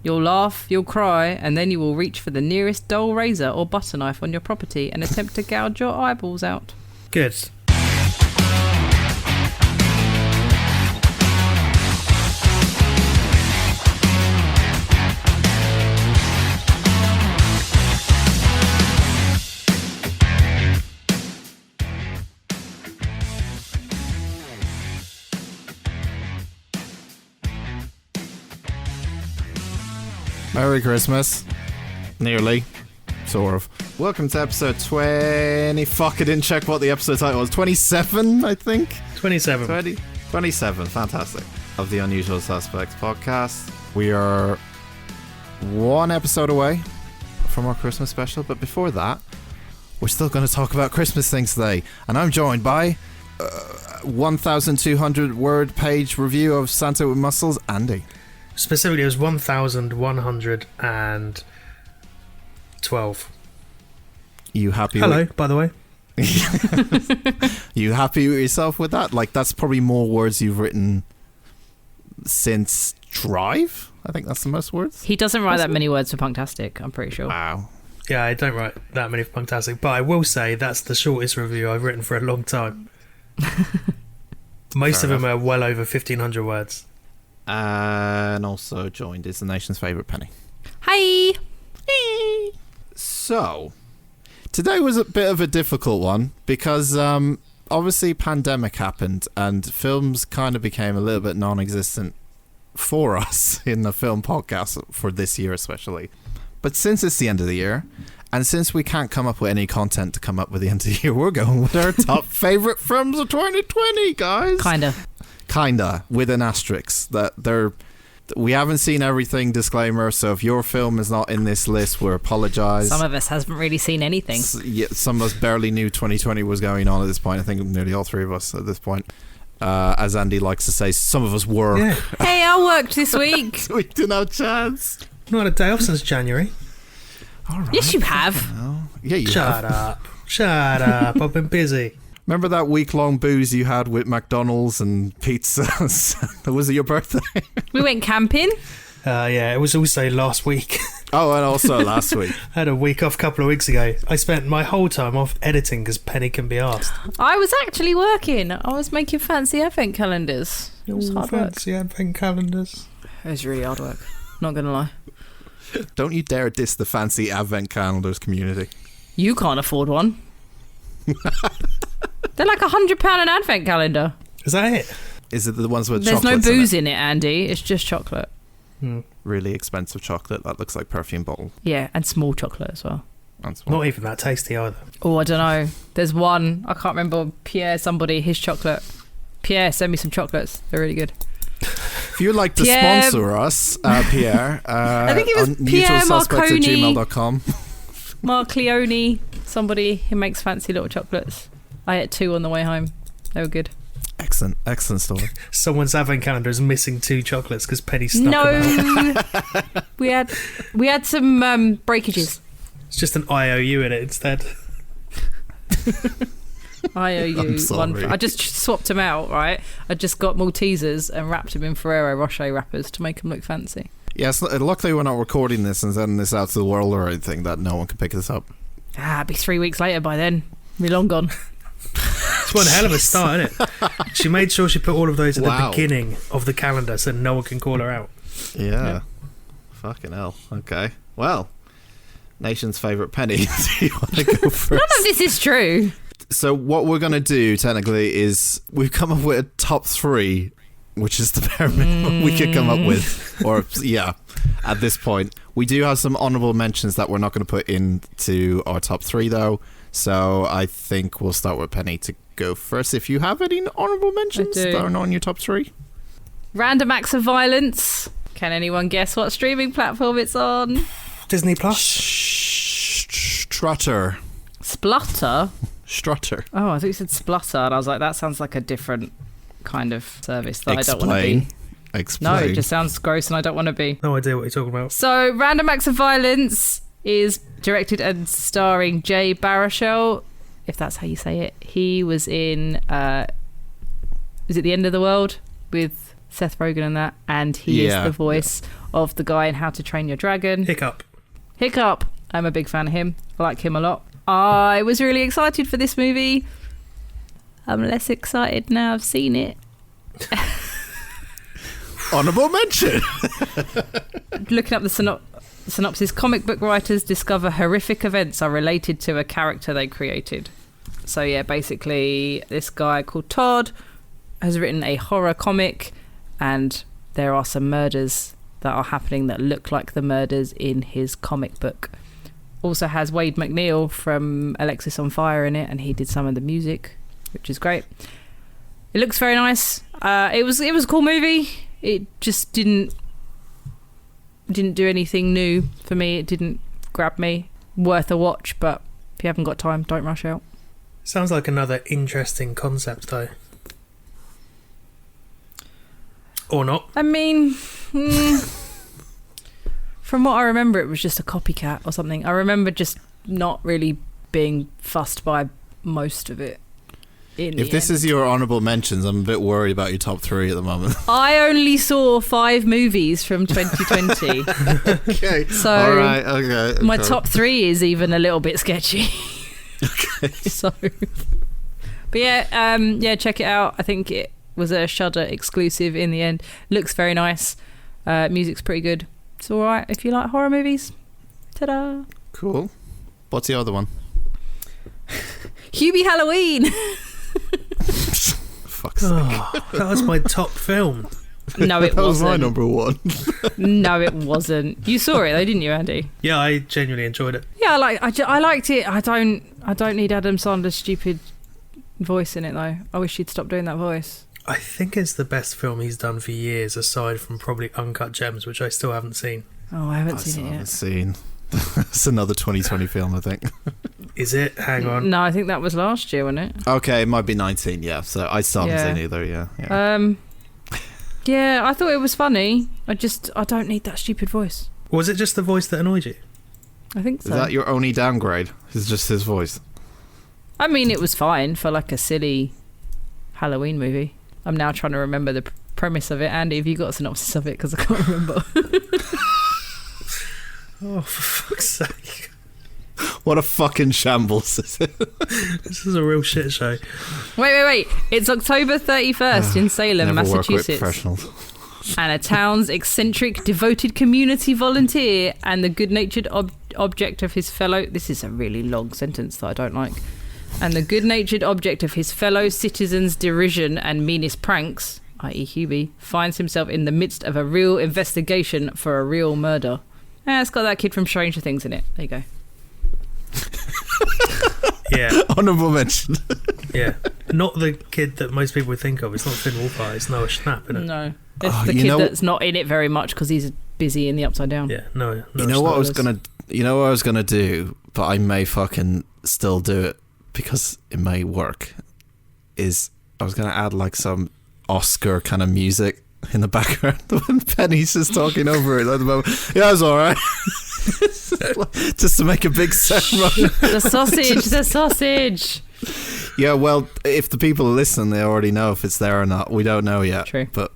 You'll laugh, you'll cry, and then you will reach for the nearest dull razor or butter knife on your property and attempt to gouge your eyeballs out. Good. Merry Christmas. Nearly. Sort of. Welcome to episode 20. Fuck, I didn't check what the episode title was. 27, I think? 27. 27. Fantastic. Of the Unusual Suspects podcast. We are one episode away from our Christmas special, but before that, we're still going to talk about Christmas things today. And I'm joined by 1,200 word page review of Santa with Muscles, Andy. Specifically, it was 1,112. You happy? Hello, by the way. You happy with yourself with that? Like, that's probably more words you've written since Drive. I think that's the most words. He doesn't write that many words for Punktastic, I'm pretty sure. Wow. Yeah, I don't write that many for Punktastic, but I will say that's the shortest review I've written for a long time. Most of them are well over 1,500 words. And also joined is the nation's favourite Penny. Hi! So, today was a bit of a difficult one because obviously pandemic happened and films kind of became a little bit non-existent for us in the film podcast for this year especially. But since it's the end of the year, and since we can't come up with any content to come up with the end of the year, we're going with our top favourite films of 2020, guys. Kinda, with an asterisk that we haven't seen everything, disclaimer, so if your film is not in this list, we apologise. Some of us haven't really seen anything. Some of us barely knew 2020 was going on at this point. I think nearly all three of us at this point. As Andy likes to say, some of us work. Yeah. Hey, I worked this week. So we didn't have a chance. Not a day off since January. All right. Yes, you have. Yeah, you Shut have. Shut up. I've been busy. Remember that week-long booze you had with McDonald's and pizzas? Was it your birthday? We went camping. Yeah, it was also last week. Oh, and also last week. I had a week off a couple of weeks ago. I spent my whole time off editing because Penny can be asked. I was actually working. I was making fancy advent calendars. It was hard fancy work. advent calendars. It was really hard work. Not going to lie. Don't you dare diss the fancy advent calendars community. You can't afford one. They're like £100 an advent calendar. Is that it? Is it the ones with There's chocolates no booze in it, Andy. It's just chocolate. Really expensive chocolate that looks like perfume bottle. Yeah, and small chocolate as well. Not even that tasty either. Oh, I don't know. There's one. I can't remember. Pierre, somebody, his chocolate. Pierre, send me some chocolates. They're really good. If you'd like to sponsor us, Pierre, I think it was Pierre Marconi. @gmail.com. Mark Leone, somebody who makes fancy little chocolates. I ate 2 on the way home. They were good. Excellent story. Someone's advent calendar is missing 2 chocolates because Penny snuck them out. No, we had some breakages. It's just an IOU in it instead. IOU. sorry. I just swapped them out, right? I just got Maltesers and wrapped them in Ferrero Rocher wrappers to make them look fancy. Yes, luckily we're not recording this and sending this out to the world or anything that no one can pick this up. It'd be 3 weeks later by then. Be long gone. It's one hell of a start, isn't it? She made sure she put all of those at the beginning of the calendar so no one can call her out. Yeah. Fucking hell. Okay. Well, nation's favourite Penny. Do you want to go first? None of this is true. So what we're going to do, technically, is we've come up with a top 3, which is the bare minimum we could come up with. Or, yeah, at this point. We do have some honourable mentions that we're not going to put into our top 3, though. So I think we'll start with Penny to go first. If you have any honourable mentions that are not in your top 3. Random acts of violence. Can anyone guess what streaming platform it's on? Disney Plus. Strutter. Splutter? Strutter. Oh, I thought you said splutter, and I was like, that sounds like a different kind of service that I don't want to be. Explain. No, it just sounds gross and I don't want to be. No idea what you're talking about. So, Random Acts of Violence is directed and starring Jay Baruchel, if that's how you say it. He was in, is it The End of the World with Seth Rogen and that? And he is the voice of the guy in How to Train Your Dragon. Hiccup. I'm a big fan of him. I like him a lot. I was really excited for this movie. I'm less excited now I've seen it. Honourable mention. Looking up the synopsis, comic book writers discover horrific events are related to a character they created. So yeah, basically this guy called Todd has written a horror comic, and there are some murders that are happening that look like the murders in his comic book. Also has Wade McNeil from Alexis on Fire in it, and he did some of the music, which is great. It looks very nice. It was a cool movie. It just didn't do anything new for me. It didn't grab me. Worth a watch, but if you haven't got time, don't rush out. Sounds like another interesting concept, though. Or not. I mean, from what I remember, it was just a copycat or something. I remember just not really being fussed by most of it. If this is your honourable mentions, I'm a bit worried about your top 3 at the moment. I only saw 5 movies from 2020. Okay. So all right, okay. My top 3 is even a little bit sketchy. Okay. So, but yeah, check it out. I think it was a Shudder exclusive in the end. Looks very nice. Music's pretty good. It's all right if you like horror movies. Ta-da! Cool. What's the other one? Hubie Halloween. Fuck's sake. That was my top film. No, it wasn't. That was my number 1. No, it wasn't. You saw it though, didn't you, Andy? Yeah, I genuinely enjoyed it. Yeah, I liked it. I don't need Adam Sandler's stupid voice in it though. I wish he'd stop doing that voice. I think it's the best film he's done for years, aside from probably Uncut Gems, which I still haven't seen. Oh, I haven't seen it yet. It's another 2020 film, I think. Is it? Hang on. No, I think that was last year, wasn't it? Okay, it might be 19, yeah. So I still haven't seen either, yeah. Yeah, I thought it was funny. I don't need that stupid voice. Was it just the voice that annoyed you? I think so. Is that your only downgrade? Is just his voice? I mean, it was fine for like a silly Halloween movie. I'm now trying to remember the premise of it. Andy, have you got a synopsis of it? Because I can't remember. Oh, for fuck's sake. What a fucking shambles. This is a real shit show. Wait. It's October 31st in Salem, Never Massachusetts. work with professionals. And a town's eccentric, devoted community volunteer and the good-natured object of his fellow... This is a really long sentence that I don't like. And the good-natured object of his fellow citizens' derision and meanest pranks, i.e. Hubie, finds himself in the midst of a real investigation for a real murder. It's got that kid from Stranger Things in it. There you go. Yeah. Honourable mention. Yeah. Not the kid that most people would think of. It's not Finn Wolfhard. It's Noah Schnapp, isn't it? No. It's the kid that's not in it very much because he's busy in the Upside Down. Yeah, no. You know what I was gonna do, but I may fucking still do it because it may work. Is I was gonna add like some Oscar kind of music in the background when Penny's just talking over it at the moment. Yeah, it's all right. Just to make a big ceremony. The sausage. Yeah, well, if the people listen, they already know if it's there or not. We don't know yet. True. But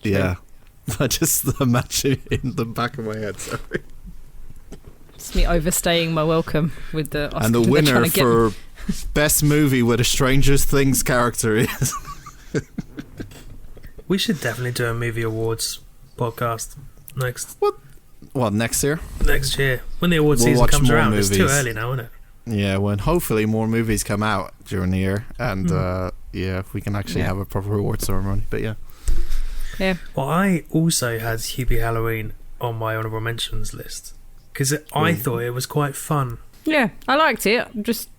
yeah, I just imagine it in the back of my head. Sorry. It's me overstaying my welcome with the Oscar. And the winner for best movie with a Stranger Things character is. We should definitely do a movie awards podcast next. What, next year? Next year. When the award season comes around. Movies. It's too early now, isn't it? Yeah, when hopefully more movies come out during the year. And if we can actually have a proper award ceremony. But yeah. Yeah. Well, I also had Hubie Halloween on my honourable mentions list. Because I thought it was quite fun. Yeah, I liked it. Just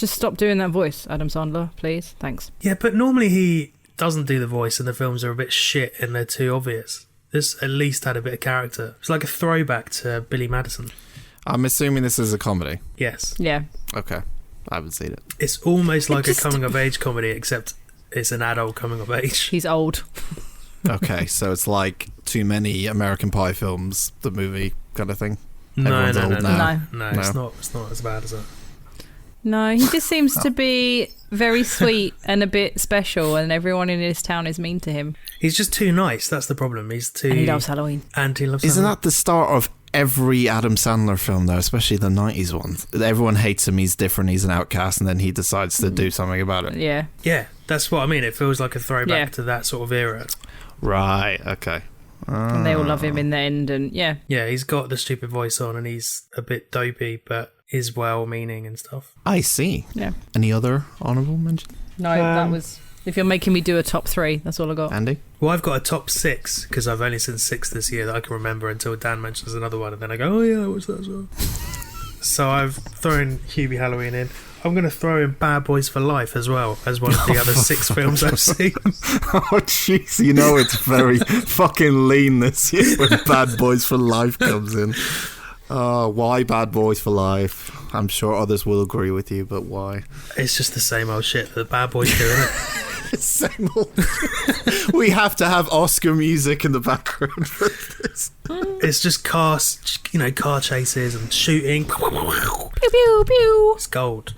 stop doing that voice, Adam Sandler, please. Thanks. Yeah, but normally he doesn't do the voice and the films are a bit shit and they're too obvious. This at least had a bit of character. It's like a throwback to Billy Madison. I'm assuming this is a comedy. Yes. Yeah. Okay. I haven't seen it. It's almost like a coming-of-age comedy, except it's an adult coming-of-age. He's old. Okay, so it's like Too Many American Pie films, the movie kind of thing? No, No, it's not as bad as that. No, he just seems to be very sweet and a bit special, and everyone in his town is mean to him. He's just too nice. That's the problem. He's too. And he loves Halloween. And he loves. Isn't Halloween. that the start of every Adam Sandler film, though, especially the 90s ones? Everyone hates him, he's different, he's an outcast, and then he decides to do something about it. Yeah. Yeah, that's what I mean. It feels like a throwback to that sort of era. Right, okay. And they all love him in the end, and yeah. Yeah, he's got the stupid voice on, and he's a bit dopey, but is well-meaning and stuff. I see. Yeah. Any other honourable mentions? No, that was... If you're making me do a top 3, that's all I got. Andy? Well, I've got a top 6, because I've only seen 6 this year that I can remember until Dan mentions another one, and then I go, oh yeah, what's that as well? So I've thrown Hubie Halloween in. I'm going to throw in Bad Boys for Life as well, as one of the other 6 films I've seen. Oh, jeez, you know it's very fucking lean this year when Bad Boys for Life comes in. Why Bad Boys for Life? I'm sure others will agree with you, but why? It's just the same old shit that the Bad Boys do, isn't it? Same old. We have to have Oscar music in the background for this. It's just car chases and shooting. Pew, pew, pew. It's gold.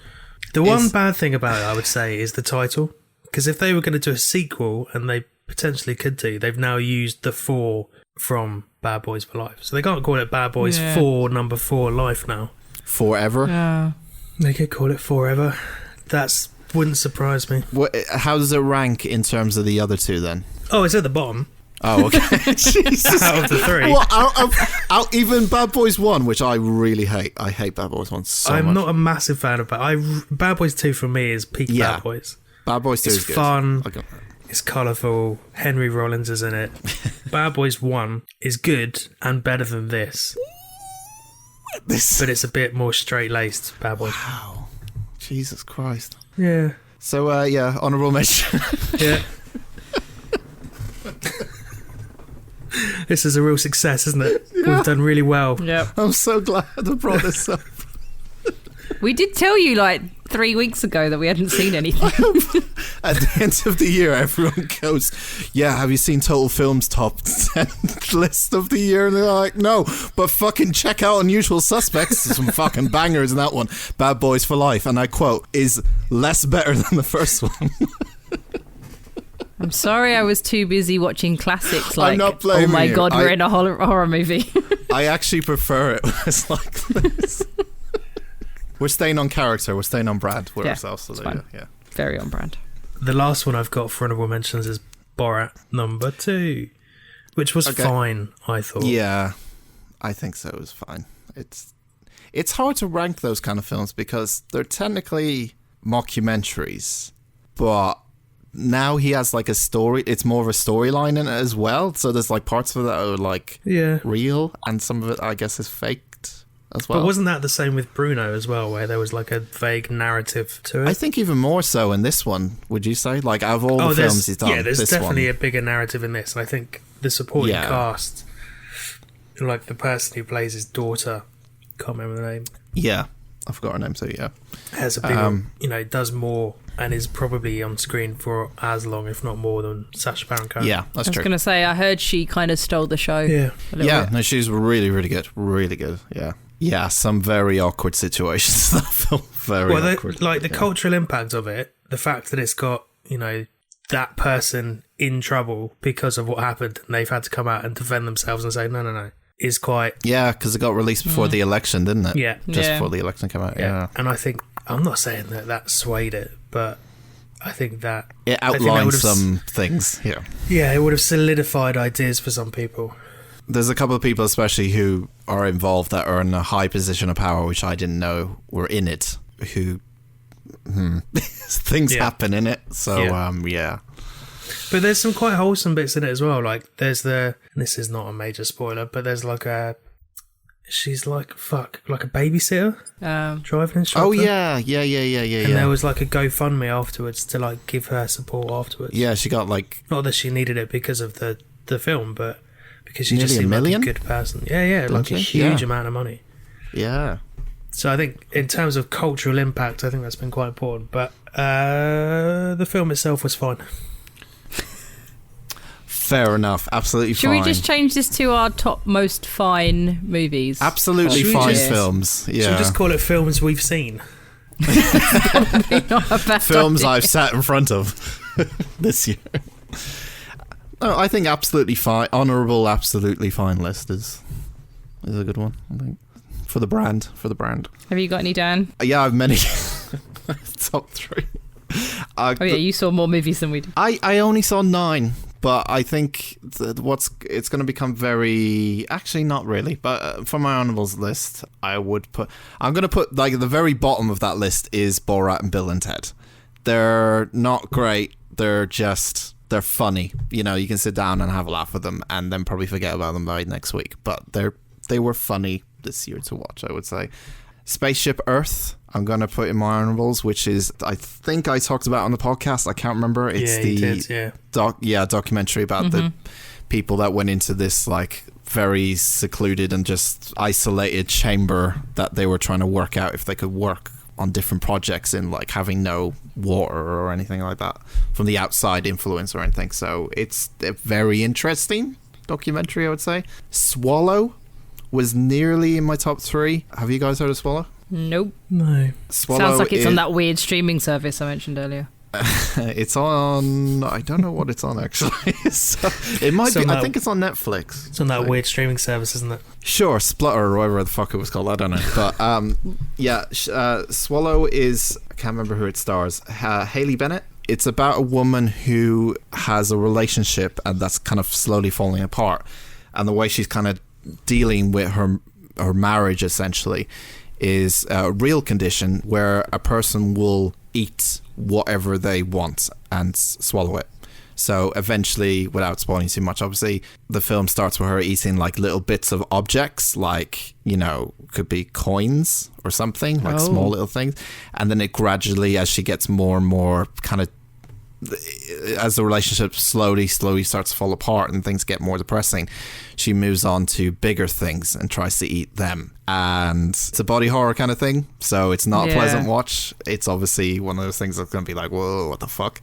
The one bad thing about it, I would say, is the title. Because if they were going to do a sequel, and they potentially could do, they've now used the 4 from Bad Boys for Life. So they can't call it Bad Boys 4, number 4 Life now. Forever? Yeah. They could call it Forever. Wouldn't surprise me. How does it rank in terms of the other 2 then? Oh, it's at the bottom. Oh, okay. Jesus. Out of the 3. Well, out even Bad Boys 1, which I really hate. I hate Bad Boys 1 so much. I'm not a massive fan of Bad Boys 2 for me is peak Bad Boys. Bad Boys 2 it's is good. Fun. It's colourful. Henry Rollins is in it. Bad Boys 1 is good and better than this. But it's a bit more straight-laced, Bad Boys. Wow. Jesus Christ. Yeah. So, honourable mention. Yeah. This is a real success, isn't it? Yeah. We've done really well. Yep. I'm so glad I brought this up. We did tell you 3 weeks ago that we hadn't seen anything. At the end of the year, everyone goes, yeah, have you seen Total Film's top 10 list of the year? And they're like, no, but fucking check out Unusual Suspects. There's some fucking bangers in that one. Bad Boys for Life, and I quote, is less better than the first one. I'm sorry, I was too busy watching classics like, I'm not blaming oh my you. god, we're in a horror movie. I actually prefer it when it's like this. We're staying on character, we're staying on brand with ourselves. So yeah. Very on brand. The last one I've got for Honourable Mentions is Borat number 2, which was fine, I thought. Yeah, I think so. It was fine. It's hard to rank those kind of films because they're technically mockumentaries, but now he has a story. It's more of a storyline in it as well. So there's parts of it that are real, and some of it I guess is faked as well. But wasn't that the same with Bruno as well, where there was a vague narrative to it? I think even more so in this one. Would you say? Out of all the films he's done, yeah, there's this definitely one, a bigger narrative in this. And I think the supporting cast, the person who plays his daughter, can't remember the name. Yeah, I forgot her name. So yeah, has a bigger, does more and is probably on screen for as long, if not more, than Sacha Baron Cohen. Yeah, that's true. I was going to say, I heard she kind of stole the show. Yeah, bit. No, she's really, really good. Really good. Yeah. Yeah, some very awkward situations in that film. Very awkward. The cultural impact of it, the fact that it's got, that person in trouble because of what happened and they've had to come out and defend themselves and say, no, is quite... Yeah, because it got released before the election, didn't it? Yeah. Just before the election came out, yeah. And I think, I'm not saying that swayed it, but I think that... It outlined some things, yeah. Yeah, it would have solidified ideas for some people. There's a couple of people especially who are involved that are in a high position of power, which I didn't know were in it, who things happen in it. So, yeah. But there's some quite wholesome bits in it as well. There's this is not a major spoiler, but there's she's a babysitter, driving instructor. Oh, yeah. And there was a GoFundMe afterwards to give her support afterwards. Yeah, she got not that she needed it because of the film, but because she nearly just seemed $1 million? like a good person. Yeah, a huge amount of money. Yeah. So I think in terms of cultural impact, I think that's been quite important. But the film itself was fine. Fair enough. Absolutely Should fine. we just change this to our top most fine movies? Absolutely fine films. Yeah. Should we just call it films we've seen? Probably not a bad Films idea. I've sat in front of this year. No, I think absolutely fine. Honourable, absolutely fine list is a good one, I think. For the brand. Have you got any, Dan? Yeah, I have many. Top 3. Oh yeah, you saw more movies than we did. I only saw 9, but I think it's going to become very... Actually, not really, but for my honourables list, I'm going to put, like, the very bottom of that list is Borat and Bill and Ted. They're not great. They're funny. You know, you can sit down and have a laugh with them and then probably forget about them by next week. But they were funny this year to watch, I would say. Spaceship Earth, I'm going to put in my honourables, which is, I think I talked about on the podcast. I can't remember. It's documentary about the people that went into this, like, very secluded and just isolated chamber that they were trying to work out if they could work on different projects in, like, having no water or anything like that from the outside influence or anything. So it's a very interesting documentary, I would say. Swallow was nearly in my top 3. Have you guys heard of Swallow? Nope. No. Swallow Sounds like it's on that weird streaming service I mentioned earlier. It's on... I don't know what it's on, actually. So, it might be... I think it's on Netflix. It's on that weird streaming service, isn't it? Sure, Splutter or whatever the fuck it was called. I don't know. But, Swallow is... I can't remember who it stars. Hayley Bennett. It's about a woman who has a relationship and that's kind of slowly falling apart. And the way she's kind of dealing with her marriage, essentially, is a real condition where a person will eat whatever they want and swallow it. So eventually, without spoiling too much, obviously, the film starts with her eating, like, little bits of objects, like, you know, could be coins or something, like small little things. And then it gradually, as she gets more and more kind of, as the relationship slowly starts to fall apart and things get more depressing, she moves on to bigger things and tries to eat them. And it's a body horror kind of thing, so it's not a pleasant watch. It's obviously one of those things that's going to be like, whoa, what the fuck?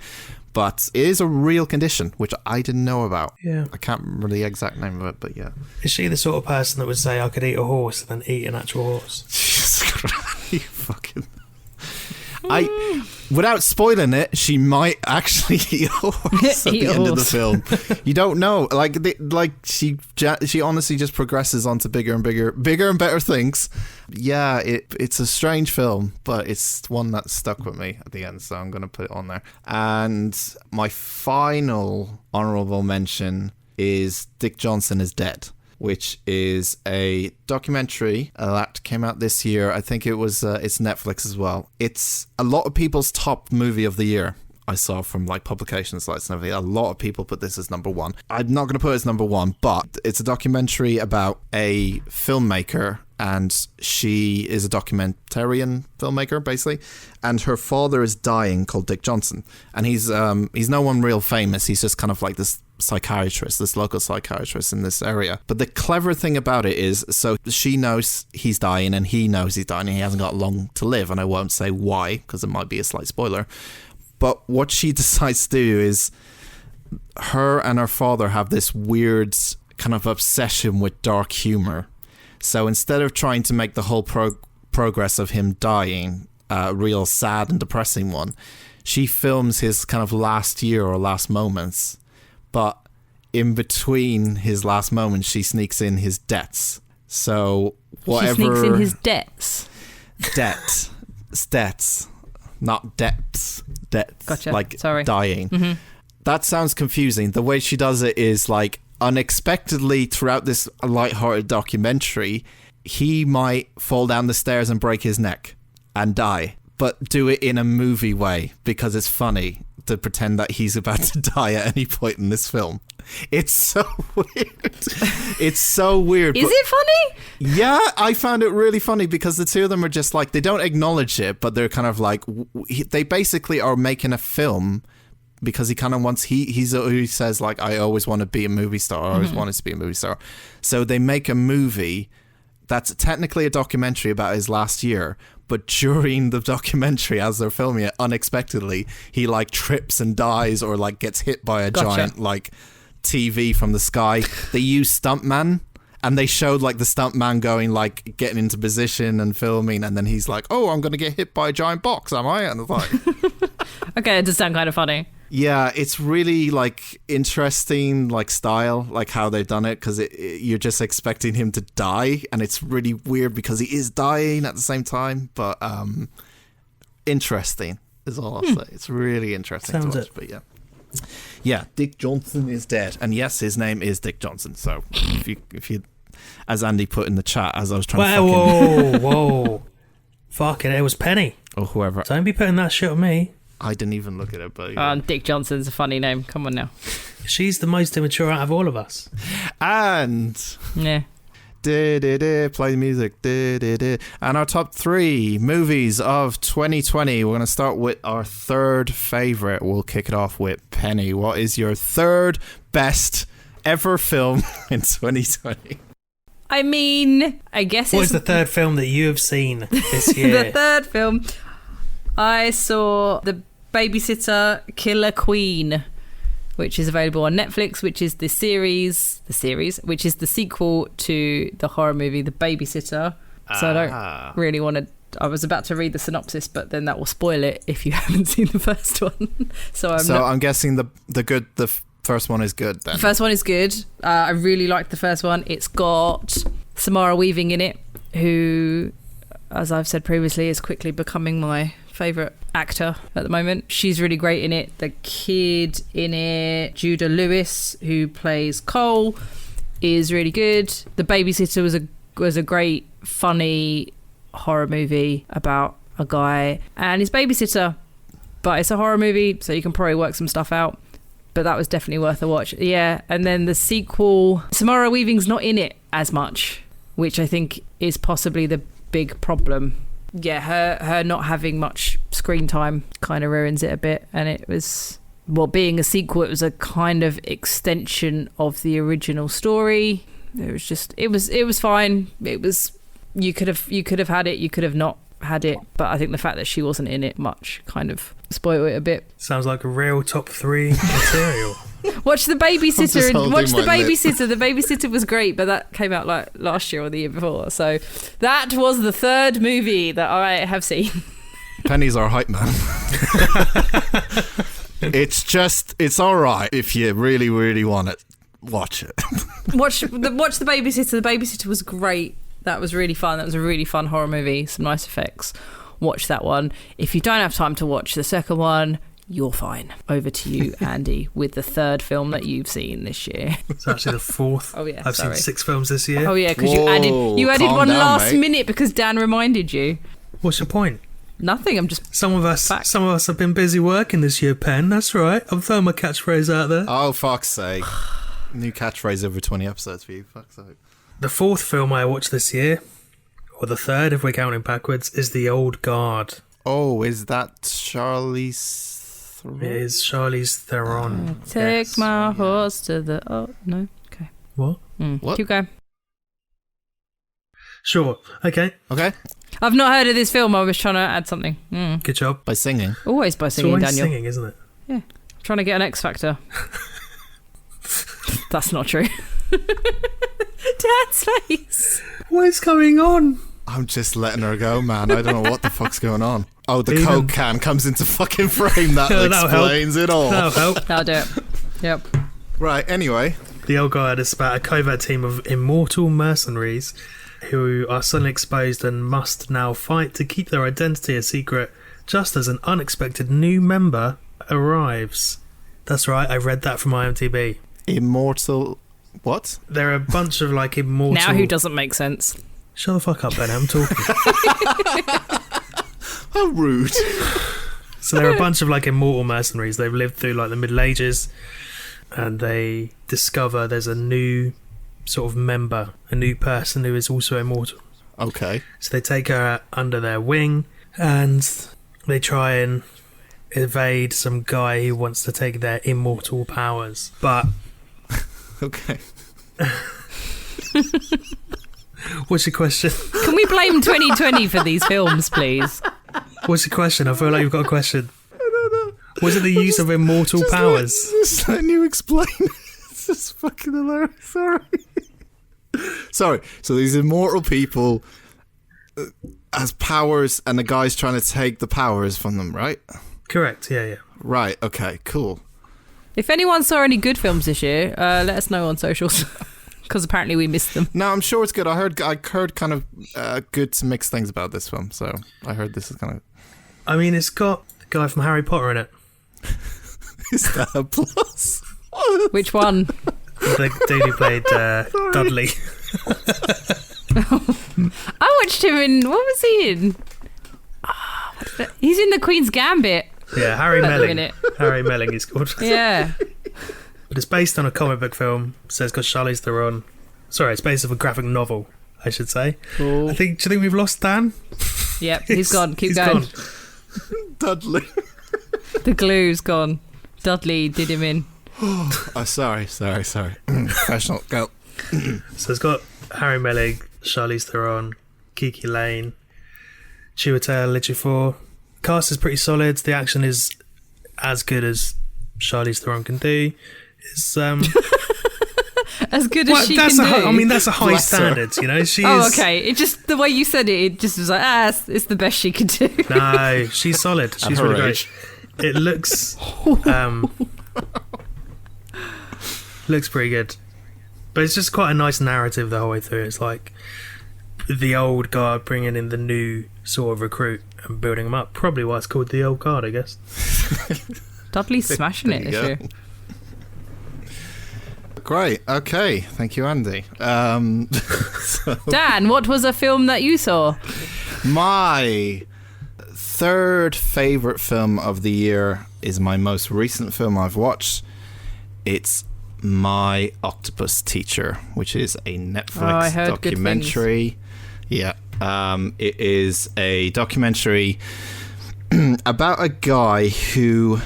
But it is a real condition, which I didn't know about. Yeah. I can't remember the exact name of it, but yeah. Is she the sort of person that would say, I could eat a horse and then eat an actual horse? Jesus Christ, you fucking... Without spoiling it, she might actually eat a horse at the end of the film. You don't know. She honestly just progresses onto bigger and better things. Yeah, it's a strange film, but it's one that stuck with me at the end, so I'm going to put it on there. And my final honourable mention is Dick Johnson is Dead, which is a documentary that came out this year. I think it's Netflix as well. It's a lot of people's top movie of the year. I saw from, like, publication sites and everything. A lot of people put this as number 1. I'm not going to put it as number 1, but it's a documentary about a filmmaker, and she is a documentarian filmmaker, basically. And her father is dying, called Dick Johnson. And he's no one real famous. He's just kind of like this local psychiatrist in this area. But the clever thing about it is, so she knows he's dying and he knows he's dying and he hasn't got long to live, and I won't say why because it might be a slight spoiler. But what she decides to do is, her and her father have this weird kind of obsession with dark humor. So instead of trying to make the whole progress of him dying a real sad and depressing one, she films his kind of last year or last moments. But in between his last moments, she sneaks in his debts. So whatever... She sneaks in his debts? Debts. Not depths. Debts. Gotcha. Like, sorry. Dying. Mm-hmm. That sounds confusing. The way she does it is, like, unexpectedly throughout this lighthearted documentary, he might fall down the stairs and break his neck and die. But do it in a movie way because it's funny to pretend that he's about to die at any point in this film. It's so weird. It's so weird. Is it funny? Yeah, I found it really funny because the two of them are just like, they don't acknowledge it, but they're kind of like, they basically are making a film because he kind of wants, he says, like, I always want to be a movie star. I always wanted to be a movie star. So they make a movie that's technically a documentary about his last year, but during the documentary, as they're filming it, unexpectedly, he, like, trips and dies or, like, gets hit by a giant, like, TV from the sky. They use stuntman, And they showed like the stuntman going like getting into position and filming, and then he's like, "Oh, I'm gonna get hit by a giant box, am I?" And it's like, okay, it does sound kind of funny. yeah, it's really like interesting, like style, like how they've done it, because you're just expecting him to die, and it's really weird because he is dying at the same time. But interesting is all I'll say. It's really interesting Sounds to watch. But yeah, Dick Johnson is dead, and yes, his name is Dick Johnson. So if you, as Andy put in the chat, as I was trying to whoa, fucking, it was Penny or whoever. Don't be putting that shit on me. I didn't even look at it, but Dick Johnson's a funny name. Come on now. She's the most immature out of all of us. And Yeah. play the music. And our top 3 movies of 2020. We're going to start with our third favourite. We'll kick it off with Penny. What is your third best ever film in 2020? I mean, I guess What it's is the third film that you have seen this year? the third film. I saw The Babysitter Killer Queen, which is available on Netflix, which is the series, which is the sequel to the horror movie The Babysitter. So I don't really want to. I was about to read the synopsis, but then that will spoil it if you haven't seen the first one. I'm guessing the first one is good then. The first one is good. I really liked the first one. It's got Samara Weaving in it, who, as I've said previously, is quickly becoming my favourite actor at the moment. She's really great in it. The kid in it, Judah Lewis, who plays Cole, is really good. The Babysitter was a great, funny horror movie about a guy and his babysitter, but it's a horror movie, so you can probably work some stuff out. But that was definitely worth a watch. Yeah, and then the sequel, Samara Weaving's not in it as much, which I think is possibly the big problem. Yeah, her not having much screen time kind of ruins it a bit. And it was, well, being a sequel, it was a kind of extension of the original story. It was just, it was fine. It was, you could have had it, you could have not had it, but I think the fact that she wasn't in it much kind of spoiled it a bit. Sounds like a real top 3 material. Watch The Babysitter and watch The Babysitter. Lip. The Babysitter was great, but that came out like last year or the year before. So that was the third movie that I have seen. Penny's our hype man. It's all right if you really, really want it. Watch it. Watch The Babysitter. The Babysitter was great. That was really fun. That was a really fun horror movie. Some nice effects. Watch that one. If you don't have time to watch the second one, you're fine. Over to you, Andy, with the third film that you've seen this year. It's actually the fourth. Oh yeah, I've seen 6 films this year. Oh yeah, because you added one down, last mate. minute because Dan reminded you. What's your point? Nothing. I'm just Some of us have been busy working this year, Pen. That's right. I'm throwing my catchphrase out there. Oh, fuck's sake. New catchphrase every 20 episodes for you. Fuck's sake. The fourth film I watched this year, or the third if we're counting backwards, is The Old Guard. Oh, is that Charlize Theron? It is Charlize Theron. take my horse to the... Oh, no. Okay. What? What? Keep going. Sure. Okay. I've not heard of this film. I was trying to add something. Good job. By singing. Always by It's singing, always Daniel. singing, isn't it? Yeah. Trying to get an X Factor. That's not true. Dad's face. What is going on? I'm just letting her go, man. I don't know what the fuck's going on. Oh, the Coke can comes into fucking frame. That explains it all. That'll help. That'll do it. Yep. Right, anyway. The Old Guard is about a covert team of immortal mercenaries who are suddenly exposed and must now fight to keep their identity a secret just as an unexpected new member arrives. That's right, I read that from IMDb. Immortal... What? There are a bunch of like immortal... Now who doesn't make sense? Shut the fuck up, Ben. I'm talking. How rude. So there are a bunch of like immortal mercenaries. They've lived through like the Middle Ages, and they discover there's a new sort of member, a new person who is also immortal. Okay. So they take her under their wing, and they try and evade some guy who wants to take their immortal powers. But Okay. what's your question? Can we blame 2020 for these films, please? What's your question? I feel like you've got a question. Was it the use of immortal powers? Just letting you explain. It's just fucking hilarious. Sorry. Sorry. So these immortal people has powers, and the guy's trying to take the powers from them, right? Correct. Yeah. Right. Okay. Cool. If anyone saw any good films this year, let us know on socials. Because apparently we missed them. No, I'm sure it's good. I heard kind of good to mixed things about this film, so I heard this is kind of... I mean, it's got the guy from Harry Potter in it. Is that a plus? Which one? The dude who played Dudley. I watched him in... What was he in? He's in The Queen's Gambit. Yeah, Harry Wait a Melling. minute. Harry Melling is called. Yeah. But it's based on a comic book film, so it's got Charlize Theron. Sorry, it's based on a graphic novel, I should say. Cool. Do you think we've lost Dan? Yep, he's gone. Keep going. Gone. Dudley. The glue's gone. Dudley did him in. Oh, sorry. Professional. Go. So it's got Harry Melling, Charlize Theron, Kiki Lane, Chiwetel Ejiofor. Cast is pretty solid. The action is as good as Charlize Theron can do. It's as good as she can do. I mean, that's a high Bless her. standard, you know. She Oh, is, okay. It just the way you said it, it just was like, it's the best she can do. No, she's solid. She's her really age. great. It looks looks pretty good, but it's just quite a nice narrative the whole way through. It's like the old guard bringing in the new sort of recruit and building them up. Probably why it's called the old guard, I guess. Dudley's smashing it this There you year. go. Great. Okay. Thank you, Andy. So Dan, what was a film that you saw? my third favorite film of the year is my most recent film I've watched. It's My Octopus Teacher, which is a Netflix documentary. Yeah. It is a documentary about a guy who,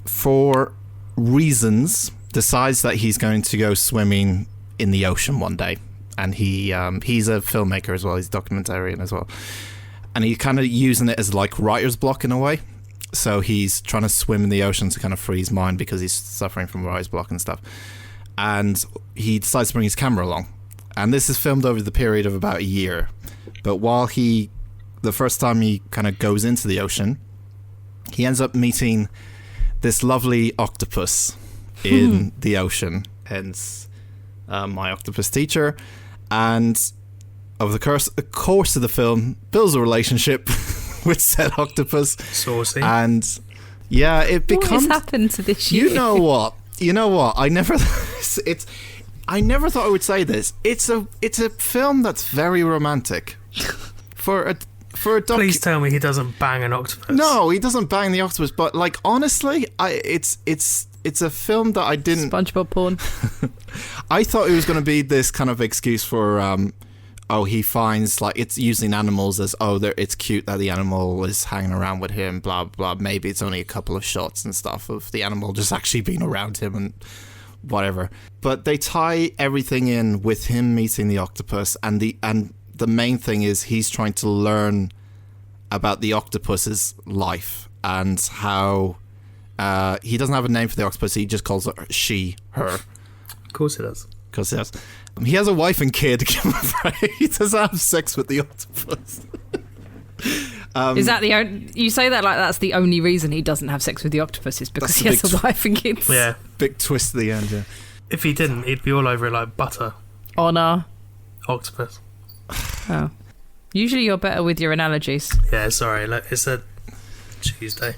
for reasons, decides that he's going to go swimming in the ocean one day. And he's a filmmaker as well. He's a documentarian as well. And he's kind of using it as like writer's block in a way. So he's trying to swim in the ocean to kind of free his mind because he's suffering from writer's block and stuff. And he decides to bring his camera along. And this is filmed over the period of about a year. But the first time he kind of goes into the ocean, he ends up meeting this lovely octopus in the ocean, hence My Octopus Teacher. And over the course of the film, builds a relationship with said octopus. Saucy. And yeah, it becomes... What has happened to this year? You know what? I never thought I would say this. It's a film that's very romantic. For a Please tell me he doesn't bang an octopus. No, he doesn't bang the octopus, but like honestly, it's a film that I didn't... SpongeBob porn. I thought it was going to be this kind of excuse for he finds like it's using animals as it's cute that the animal is hanging around with him, blah blah. Maybe it's only a couple of shots and stuff of the animal just actually being around him and whatever. But they tie everything in with him meeting the octopus, and the main thing is he's trying to learn about the octopus's life and how he doesn't have a name for the octopus. He just calls her she, her. Of course he does. Because he has a wife and kid. He doesn't have sex with the octopus. Is that the only... You say that like that's the only reason he doesn't have sex with the octopus is because he has a wife and kids. Yeah. Big twist at the end, yeah. If he didn't, he'd be all over it like butter. Honour. Octopus. Oh. Usually you're better with your analogies. Yeah, sorry. It's a Tuesday.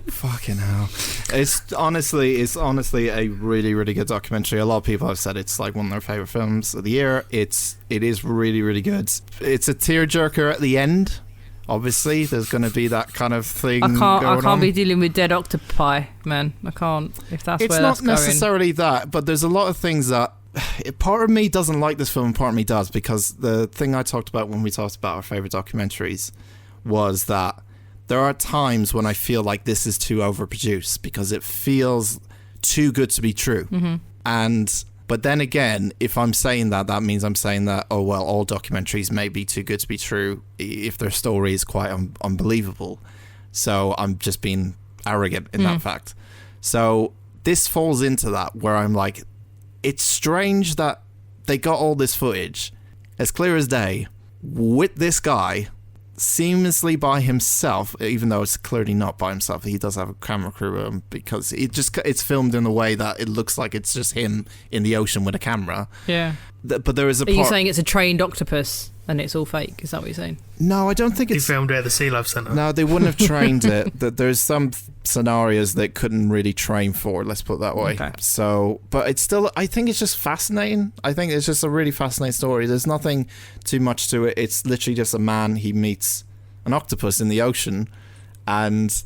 Fucking hell. It's honestly a really, really good documentary. A lot of people have said it's like one of their favourite films of the year. It is really, really good. It's a tearjerker at the end. Obviously, there's going to be that kind of thing. I can't be dealing with dead octopi, man. I can't. If that's it's where that's going. It's not necessarily that, but there's a lot of things that part of me doesn't like this film, and part of me does, because the thing I talked about when we talked about our favourite documentaries was that there are times when I feel like this is too overproduced because it feels too good to be true. Mm-hmm. But then again, if I'm saying that, that means I'm saying that, all documentaries may be too good to be true if their story is quite unbelievable. So I'm just being arrogant in that fact. So this falls into that where I'm like, it's strange that they got all this footage, as clear as day, with this guy seamlessly by himself, even though it's clearly not by himself. He does have a camera crew because it's filmed in a way that it looks like it's just him in the ocean with a camera. Yeah. But there is a Are you saying it's a trained octopus and it's all fake? Is that what you're saying? No, I don't think He it's... filmed it at the Sea Life Centre. No, they wouldn't have trained it. There's some scenarios they couldn't really train for, let's put it that way. Okay. So, but it's still, I think it's just fascinating. I think it's just a really fascinating story. There's nothing too much to it. It's literally just a man, he meets an octopus in the ocean, and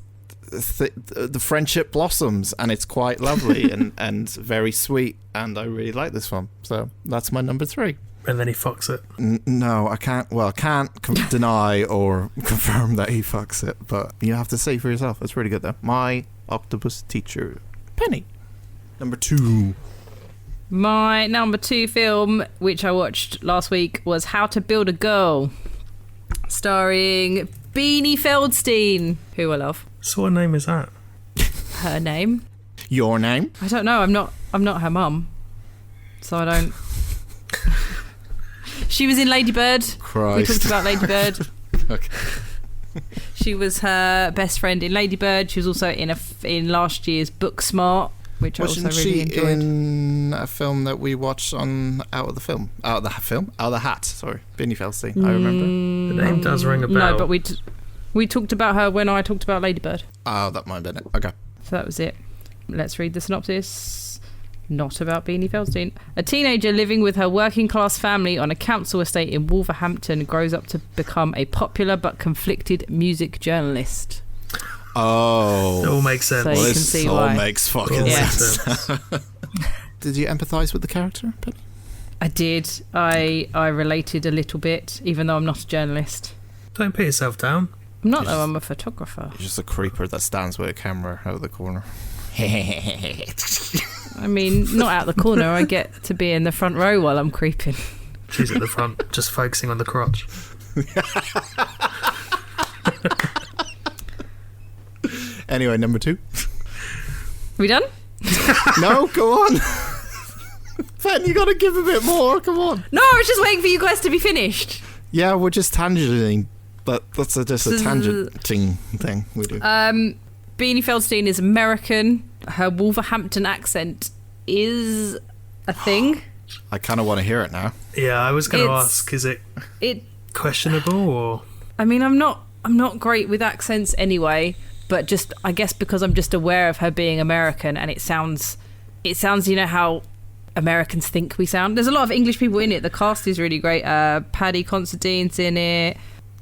the friendship blossoms, and it's quite lovely and very sweet, and I really like this one. So that's my number 3. And then he fucks it. No, I can't. Well, I can't deny or confirm that he fucks it, but you have to see for yourself. It's really good, though. My octopus teacher, Penny. Number 2. My number 2 film, which I watched last week, was How to Build a Girl, starring Beanie Feldstein, who I love. So what name is that? Her name? Your name? I don't know. I'm not her mum, so I don't. She was in Lady Bird. Christ. We talked about Lady Bird. Okay. She was her best friend in Lady Bird. She was also in last year's Booksmart, which Wasn't I also really she enjoyed. in a film that we watched on Out of the Hat? Sorry, Beanie Feldstein. I remember. The name does ring a bell. No, but we talked about her when I talked about Lady Bird. Oh, that might have been it. Okay. So that was it. Let's read the synopsis. Not about Beanie Feldstein. A teenager living with her working class family on a council estate in Wolverhampton grows up to become a popular but conflicted music journalist. Oh. It all makes sense. So you can see all why. makes fucking Yeah. sense. Did you empathise with the character, Penny? I did. I related a little bit, even though I'm not a journalist. Don't put yourself down. I'm not, though. I'm a photographer. You're just a creeper that stands with a camera out of the corner. I mean, not out the corner. I get to be in the front row while I'm creeping. She's at the front, just focusing on the crotch. Anyway, number 2. We done? No, go on. Fen, you gotta give a bit more. Come on. No, I was just waiting for you guys to be finished. Yeah, we're just tangenting. That's just a tangenting thing we do. Beanie Feldstein is American. Her Wolverhampton accent is a thing. I kind of want to hear it now. Yeah, I was going to ask, is it questionable or? I mean, I'm not great with accents anyway, but just I guess because I'm just aware of her being American, and it sounds, you know how Americans think we sound. There's a lot of English people in it. The cast is really great. Paddy Considine's in it.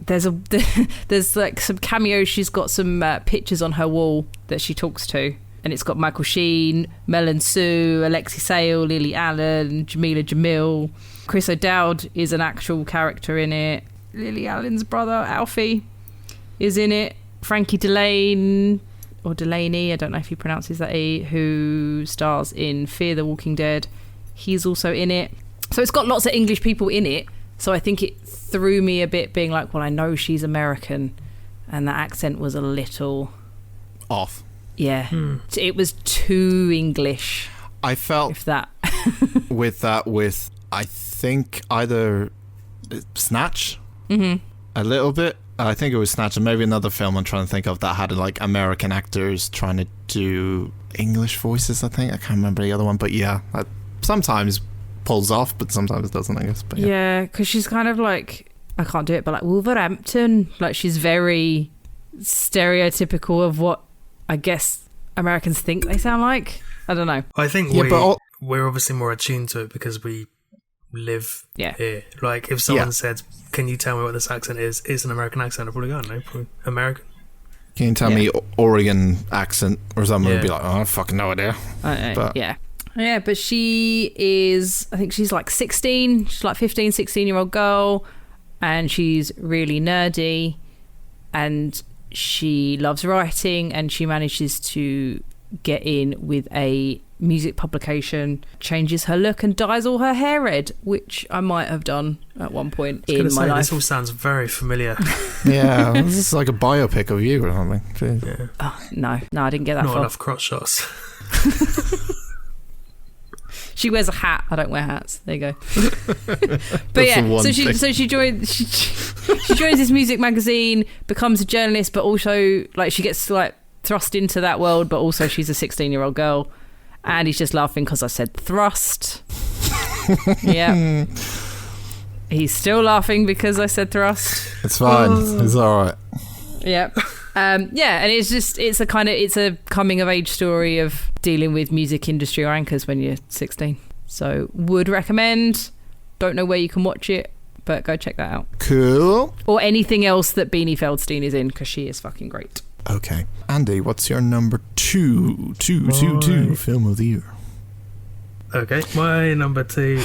There's like some cameos. She's got some pictures on her wall that she talks to, and it's got Michael Sheen, Mel and Sue, Alexi Sale, Lily Allen, Jamila Jamil. Chris O'Dowd is an actual character in it. Lily Allen's brother Alfie is in it. Frankie Delaney, I don't know if he pronounces that E, who stars in Fear the Walking Dead. He's also in it. So it's got lots of English people in it. So I think it threw me a bit, being like, well, I know she's American, and that accent was a little off. Yeah, It was too English. I felt if that with I think either Snatch, a little bit. I think it was Snatch, and maybe another film I'm trying to think of that had like American actors trying to do English voices. I think I can't remember the other one, but yeah, sometimes pulls off, but sometimes doesn't, I guess. But yeah, because she's kind of like, I can't do it, but like Wolverhampton, like she's very stereotypical of what I guess Americans think they sound like. I don't know. I think we're obviously more attuned to it because we live here. Like if someone said, can you tell me what this accent is? It's an American accent. I'd probably go, no, probably American. Can you tell me Oregon accent or something? Would be like, oh, I have fucking no idea. Yeah, but she is, I think she's like 16. She's like 15, 16-year-old girl, and she's really nerdy, and she loves writing, and she manages to get in with a music publication, changes her look and dyes all her hair red, which I might have done at one point in my life. This all sounds very familiar. Yeah, this is like a biopic of you or something. Yeah. Oh, no, I didn't get that far. Not enough crotch shots. She wears a hat. I don't wear hats. There you go. But yeah, so she joins. She joins this music magazine, becomes a journalist, but also like she gets like thrust into that world. But also she's a 16-year-old girl, and he's just laughing because I said thrust. Yeah. He's still laughing because I said thrust. It's fine. It's all right. Yeah. And it's a coming of age story of dealing with music industry anchors when you're 16. So would recommend. Don't know where you can watch it, but go check that out. Cool. Or anything else that Beanie Feldstein is in, because she is fucking great. Okay. Andy, what's your number two film of the year? Okay, my number 2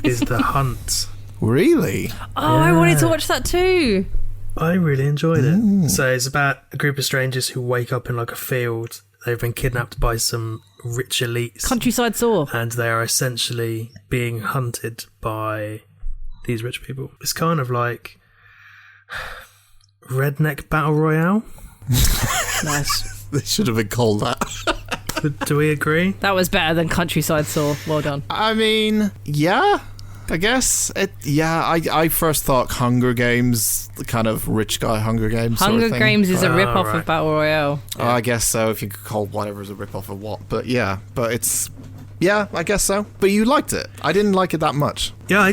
is The Hunt. Really? Oh, I wanted to watch that too. I really enjoyed it. So it's about a group of strangers who wake up in like a field. They've been kidnapped by some rich elites. Countryside Saw. And they are essentially being hunted by these rich people. It's kind of like Redneck Battle Royale. Nice. They should have been called that. Do we agree? That was better than Countryside Saw. Well done. I mean, yeah, I guess. I first thought Hunger Games, the kind of rich guy Hunger Games sort of Hunger thing. Games is a rip-off of Battle Royale. Oh, I guess so, if you could call whatever's a rip-off of what. But yeah, I guess so. But you liked it. I didn't like it that much. Yeah, I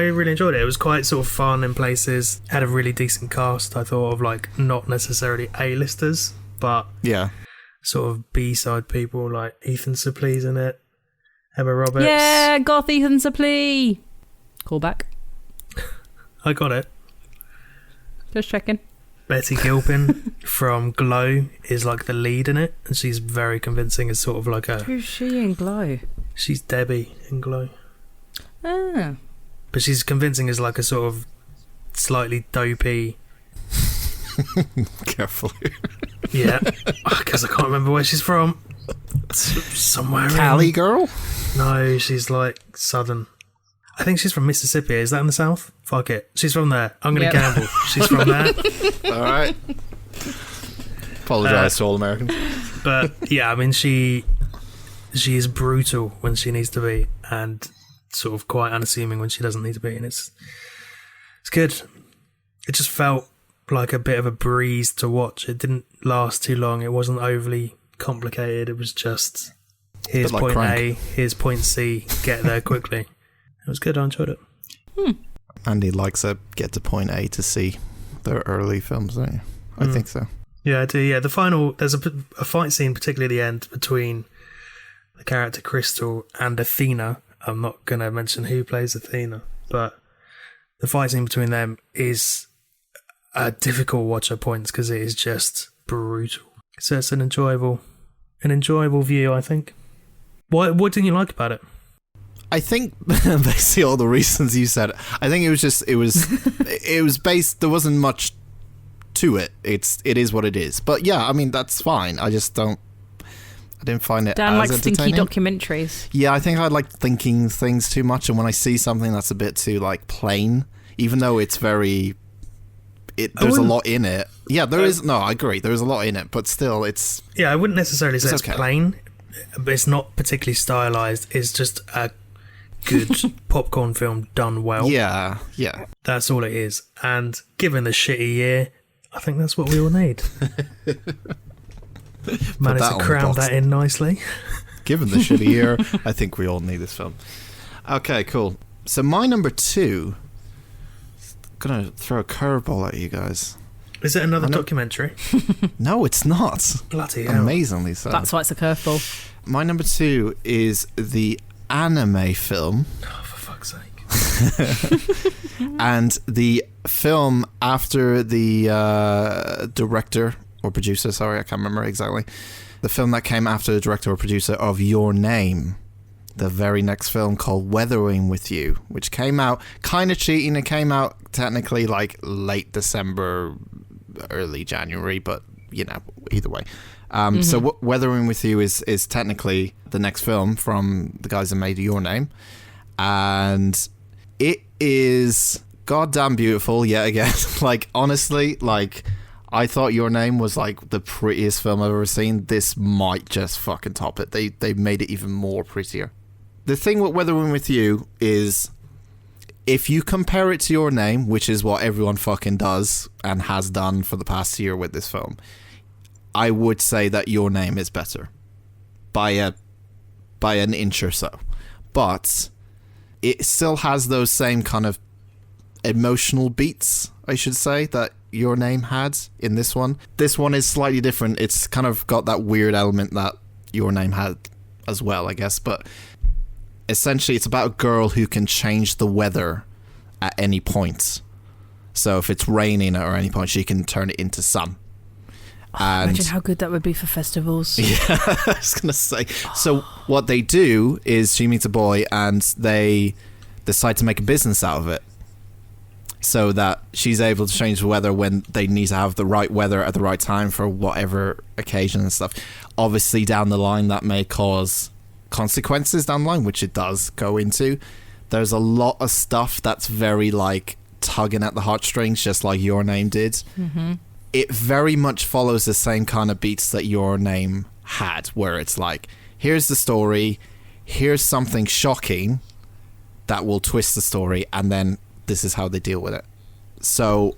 really enjoyed it. It was quite sort of fun in places. Had a really decent cast, I thought, of like not necessarily A-listers, but yeah, sort of B-side people like Ethan Suplee's in it, Emma Roberts. Yeah, goth Ethan Suplee. Call back. I got it. Just checking. Betty Gilpin from Glow is like the lead in it, and she's very convincing as sort of like a... Who's she in Glow? She's Debbie in Glow. Ah. But she's convincing as like a sort of slightly dopey... Careful. Yeah, because I can't remember where she's from. Somewhere Cali girl? No, she's like southern. I think she's from Mississippi. Is that in the south? Fuck it. She's from there. I'm going to gamble. She's from there. All right. Apologise to all Americans. But yeah, I mean, she is brutal when she needs to be, and sort of quite unassuming when she doesn't need to be, and it's good. It just felt like a bit of a breeze to watch. It didn't last too long. It wasn't overly complicated. It was just here's point A, here's point C, get there quickly. It was good. I enjoyed it. Andy likes to get to point A to C. Their early films, don't you? I think so. Yeah, I do. Yeah, the final, there's a fight scene, particularly at the end, between the character Crystal and Athena. I'm not going to mention who plays Athena, but the fight scene between them is a difficult watch at points because it is just brutal. So it's an enjoyable view, I think. What didn't you like about it? I think basically all the reasons you said. I think it was based. There wasn't much to it. It is what it is. But yeah, I mean that's fine. I didn't find it. Dan as likes thinky entertaining. documentaries. Yeah, I think I like thinking things too much, and when I see something that's a bit too like plain, even though it's very, there's a lot in it. Yeah, there is. No, I agree. There is a lot in it, but still, it's. Yeah, I wouldn't necessarily say it's okay. plain, but it's not particularly stylized. It's just a good popcorn film done well. Yeah. That's all it is. And given the shitty year, I think that's what we all need. Managed to cram that in nicely. Given the shitty year, I think we all need this film. Okay, cool. So my number 2, gonna throw a curveball at you guys. Is it another documentary? No, it's not. Bloody hell. Amazingly so. That's why it's a curveball. My number 2 is the anime film. Oh, for fuck's sake. And the film after the director or producer, sorry, I can't remember exactly. The film that came after the director or producer of Your Name. The very next film called Weathering With You, which came out kind of cheating. It came out technically like late December, early January, but you know, either way. So Weathering With You is technically the next film from the guys that made Your Name. And it is goddamn beautiful yet again. Like, honestly, like, I thought Your Name was like the prettiest film I've ever seen. This might just fucking top it. They made it even more prettier. The thing with Weathering With You is, if you compare it to Your Name, which is what everyone fucking does and has done for the past year with this film, I would say that Your Name is better by an inch or so. But it still has those same kind of emotional beats, I should say, that Your Name had in this one. This one is slightly different. It's kind of got that weird element that Your Name had as well, I guess. But essentially, it's about a girl who can change the weather at any point. So if it's raining at any point, she can turn it into sun. And imagine how good that would be for festivals. Yeah, I was going to say. So what they do is she meets a boy and they decide to make a business out of it, so that she's able to change the weather when they need to have the right weather at the right time for whatever occasion and stuff. Obviously, down the line, that may cause consequences down the line, which it does go into. There's a lot of stuff that's very, like, tugging at the heartstrings, just like Your Name did. Mm-hmm. It very much follows the same kind of beats that Your Name had, where it's like, here's the story, here's something shocking that will twist the story, and then this is how they deal with it. So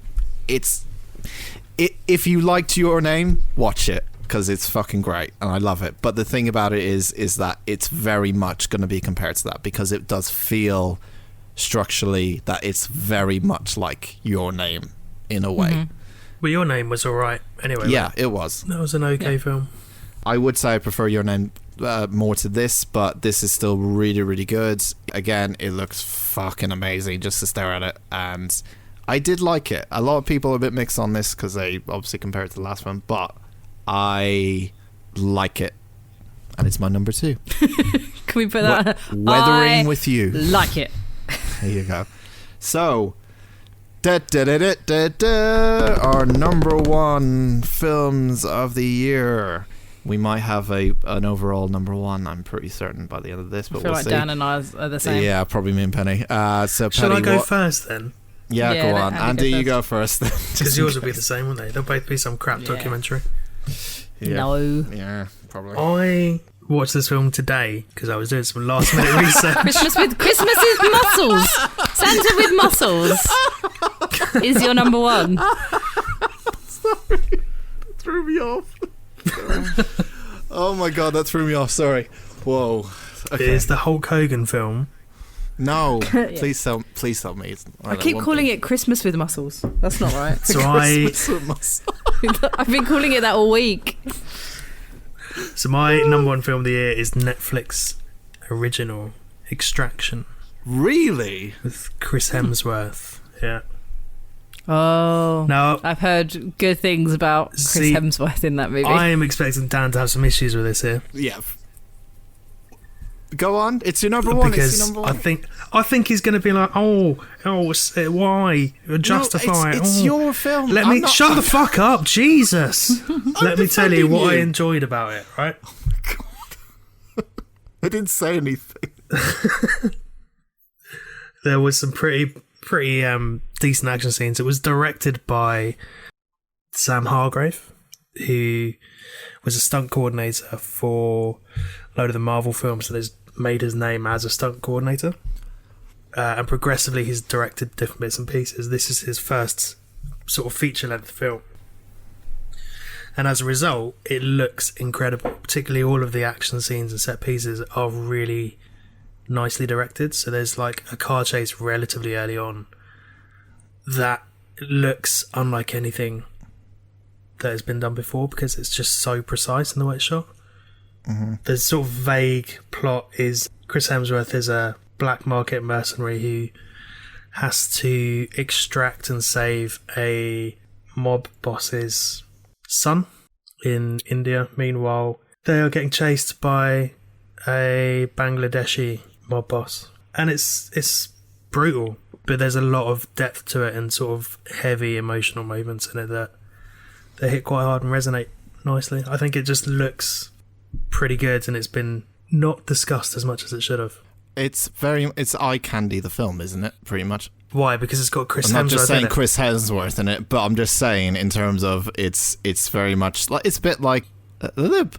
if you liked Your Name, watch it, because it's fucking great and I love it. But the thing about it is that it's very much going to be compared to that, because it does feel structurally that it's very much like Your Name in a way. Mm-hmm. Well, Your Name was alright anyway. Yeah, right? it was. That was an okay film. I would say I prefer Your Name more to this, but this is still really, really good. Again, it looks fucking amazing just to stare at it, and I did like it. A lot of people are a bit mixed on this because they obviously compare it to the last one, but I like it, and it's my number 2. Can we put that? Weathering With You. Like it. There you go. So, our number 1 films of the year. We might have an overall number 1. I'm pretty certain by the end of this, but I feel we'll like see. Dan and I are the same. Yeah, probably me and Penny. So Penny, Shall I go first then? Yeah, Yeah, go let on. Andy Andy, go you first. go first then. Because yours will be the same, won't they? They'll both be some crap Yeah. documentary. Yeah. No. Yeah, probably. I watched this film today because I was doing some last minute research. Christmas is muscles. Santa with muscles is your number 1. Sorry. That threw me off. Oh my god, that threw me off. Sorry. Whoa. Okay. It is the Hulk Hogan film. No. Yeah. Please tell me. I keep calling it Christmas with muscles. That's not right. So I've been calling it that all week. So my number 1 film of the year is Netflix original Extraction Really? with Chris Hemsworth. Yeah. Oh. Now I've heard good things about Chris See, Hemsworth in that movie. I am expecting Dan to have some issues with this here. Yeah. Go on. It's your number 1. It's Because your number 1. I think he's going to be like, why justify no, it's it? your film. Let me shut the fuck up, Jesus. Let me tell you what I enjoyed about it. Right? Oh my god. I didn't say anything. There was some pretty decent action scenes. It was directed by Sam Hargrave, who was a stunt coordinator for a load of the Marvel films, so there's made his name as a stunt coordinator. And progressively he's directed different bits and pieces. This is his first sort of feature-length film. And as a result, it looks incredible. Particularly all of the action scenes and set pieces are really nicely directed. So there's like a car chase relatively early on that looks unlike anything that has been done before, because it's just so precise in the way it's shot. Mm-hmm. The sort of vague plot is Chris Hemsworth is a black market mercenary who has to extract and save a mob boss's son in India. Meanwhile, they are getting chased by a Bangladeshi mob boss, and it's brutal, but there's a lot of depth to it and sort of heavy emotional moments in it that they hit quite hard and resonate nicely. I think it just looks pretty good, and it's been not discussed as much as it should have. it's eye candy, the film, isn't it? Pretty much. Why? Because it's got Chris Hemsworth. I'm not just saying in it. Chris Hemsworth in it, but I'm just saying in terms of it's very much like, it's a bit like,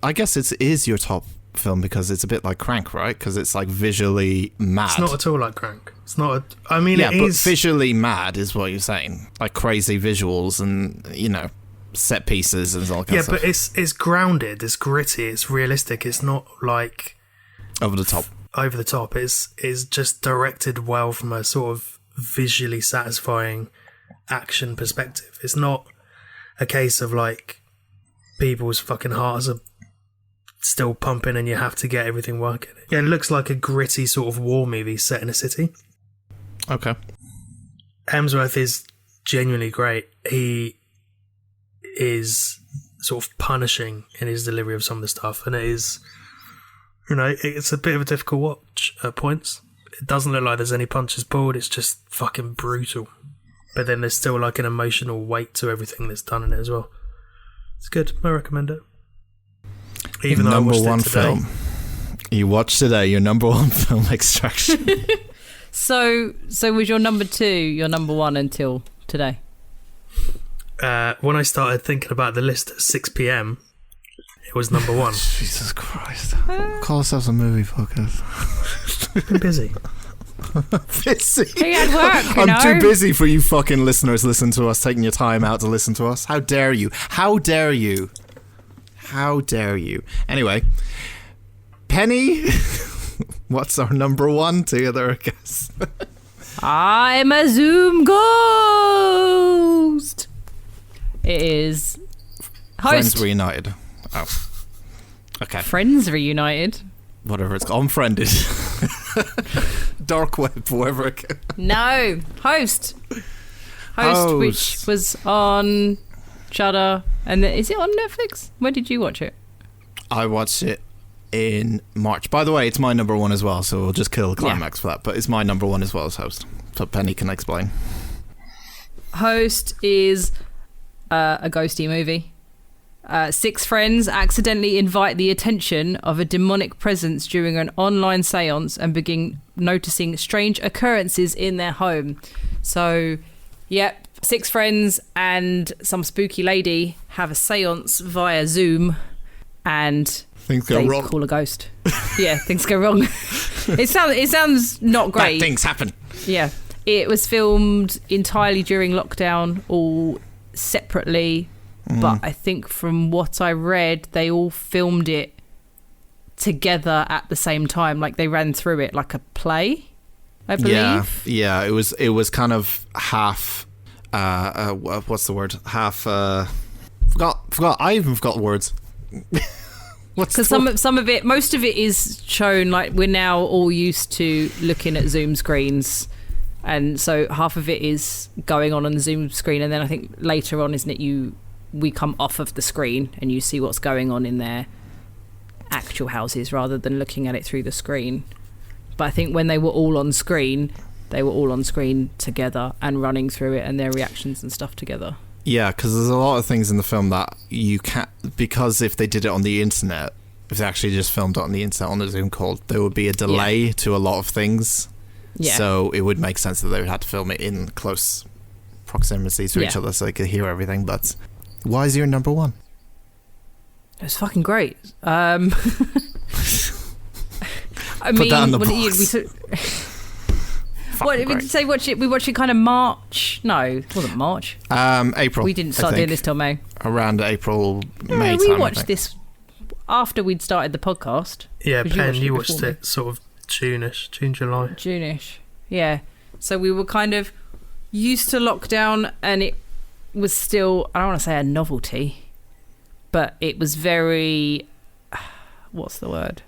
I guess it is your top film because it's a bit like Crank, right? Because it's like visually mad. It's not at all like Crank. It's not. I mean, yeah, it but is visually mad is what you're saying. Like crazy visuals and set pieces and all that kind of stuff. Yeah, but it's grounded. It's gritty. It's realistic. It's not like over the top. Over the top. It's just directed well from a sort of visually satisfying action perspective. It's not a case of like people's fucking hearts are still pumping and you have to get everything working. Yeah, it looks like a gritty sort of war movie set in a city. Okay. Hemsworth is genuinely great. He is sort of punishing in his delivery of some of the stuff, and it is, it's a bit of a difficult watch at points. It doesn't look like there's any punches pulled, it's just fucking brutal. But then there's still like an emotional weight to everything that's done in it as well. It's good. I recommend it. Even though I watched it today. Film you watched today, your number one film, Extraction. So was your number 2 your number 1 until today? When I started thinking about the list at 6 p.m, it was number 1. Jesus Christ. Call ourselves a movie podcast. Been busy. Busy. He had work, I'm too busy for you fucking listeners listening to us, taking your time out to listen to us. How dare you? How dare you? How dare you? Anyway, Penny, what's our number 1 together, I guess? I'm a Zoom ghost. It is Host. Friends Reunited. Oh. Okay. Friends Reunited. Whatever it's called. Unfriended. Dark web, whatever it can. No. Host, which was on Shudder. And is it on Netflix? When did you watch it? I watched it in March. By the way, it's my number 1 as well, so we'll just kill the climax for that. But it's my number 1 as well as Host. So Penny can explain. Host is a ghosty movie. 6 friends accidentally invite the attention of a demonic presence during an online seance and begin noticing strange occurrences in their home. So, yep, 6 friends and some spooky lady have a seance via Zoom, and things go wrong. Call a ghost. Yeah, things go wrong. It sounds not great. Bad things happen. Yeah, it was filmed entirely during lockdown, all separately. But I think from what I read, they all filmed it together at the same time. Like they ran through it like a play, I believe. Yeah. It was kind of half. What's the word? Half. Forgot. I even forgot words. Because some of it, most of it is shown. Like we're now all used to looking at Zoom screens. And so half of it is going on the Zoom screen, and then I think later on, isn't it, we come off of the screen and you see what's going on in their actual houses rather than looking at it through the screen. But I think when they were all on screen, they were all on screen together and running through it and their reactions and stuff together. Yeah, because there's a lot of things in the film that you can't, because if they did it on the internet, if they actually just filmed it on the internet on a Zoom call, there would be a delay to a lot of things. Yeah. So it would make sense that they would have to film it in close proximity to each other so they could hear everything. But why is your number 1? It was fucking great. I mean, Put that in the box. What did we say? We watched it kind of March. No, it wasn't March. April. We didn't start doing this till May. Around April, May we time. We watched this after we'd started the podcast. Yeah, Pen, you watched it sort of June-ish, July. June-ish, yeah. So we were kind of used to lockdown, and it was still, I don't want to say a novelty, but it was very, what's the word?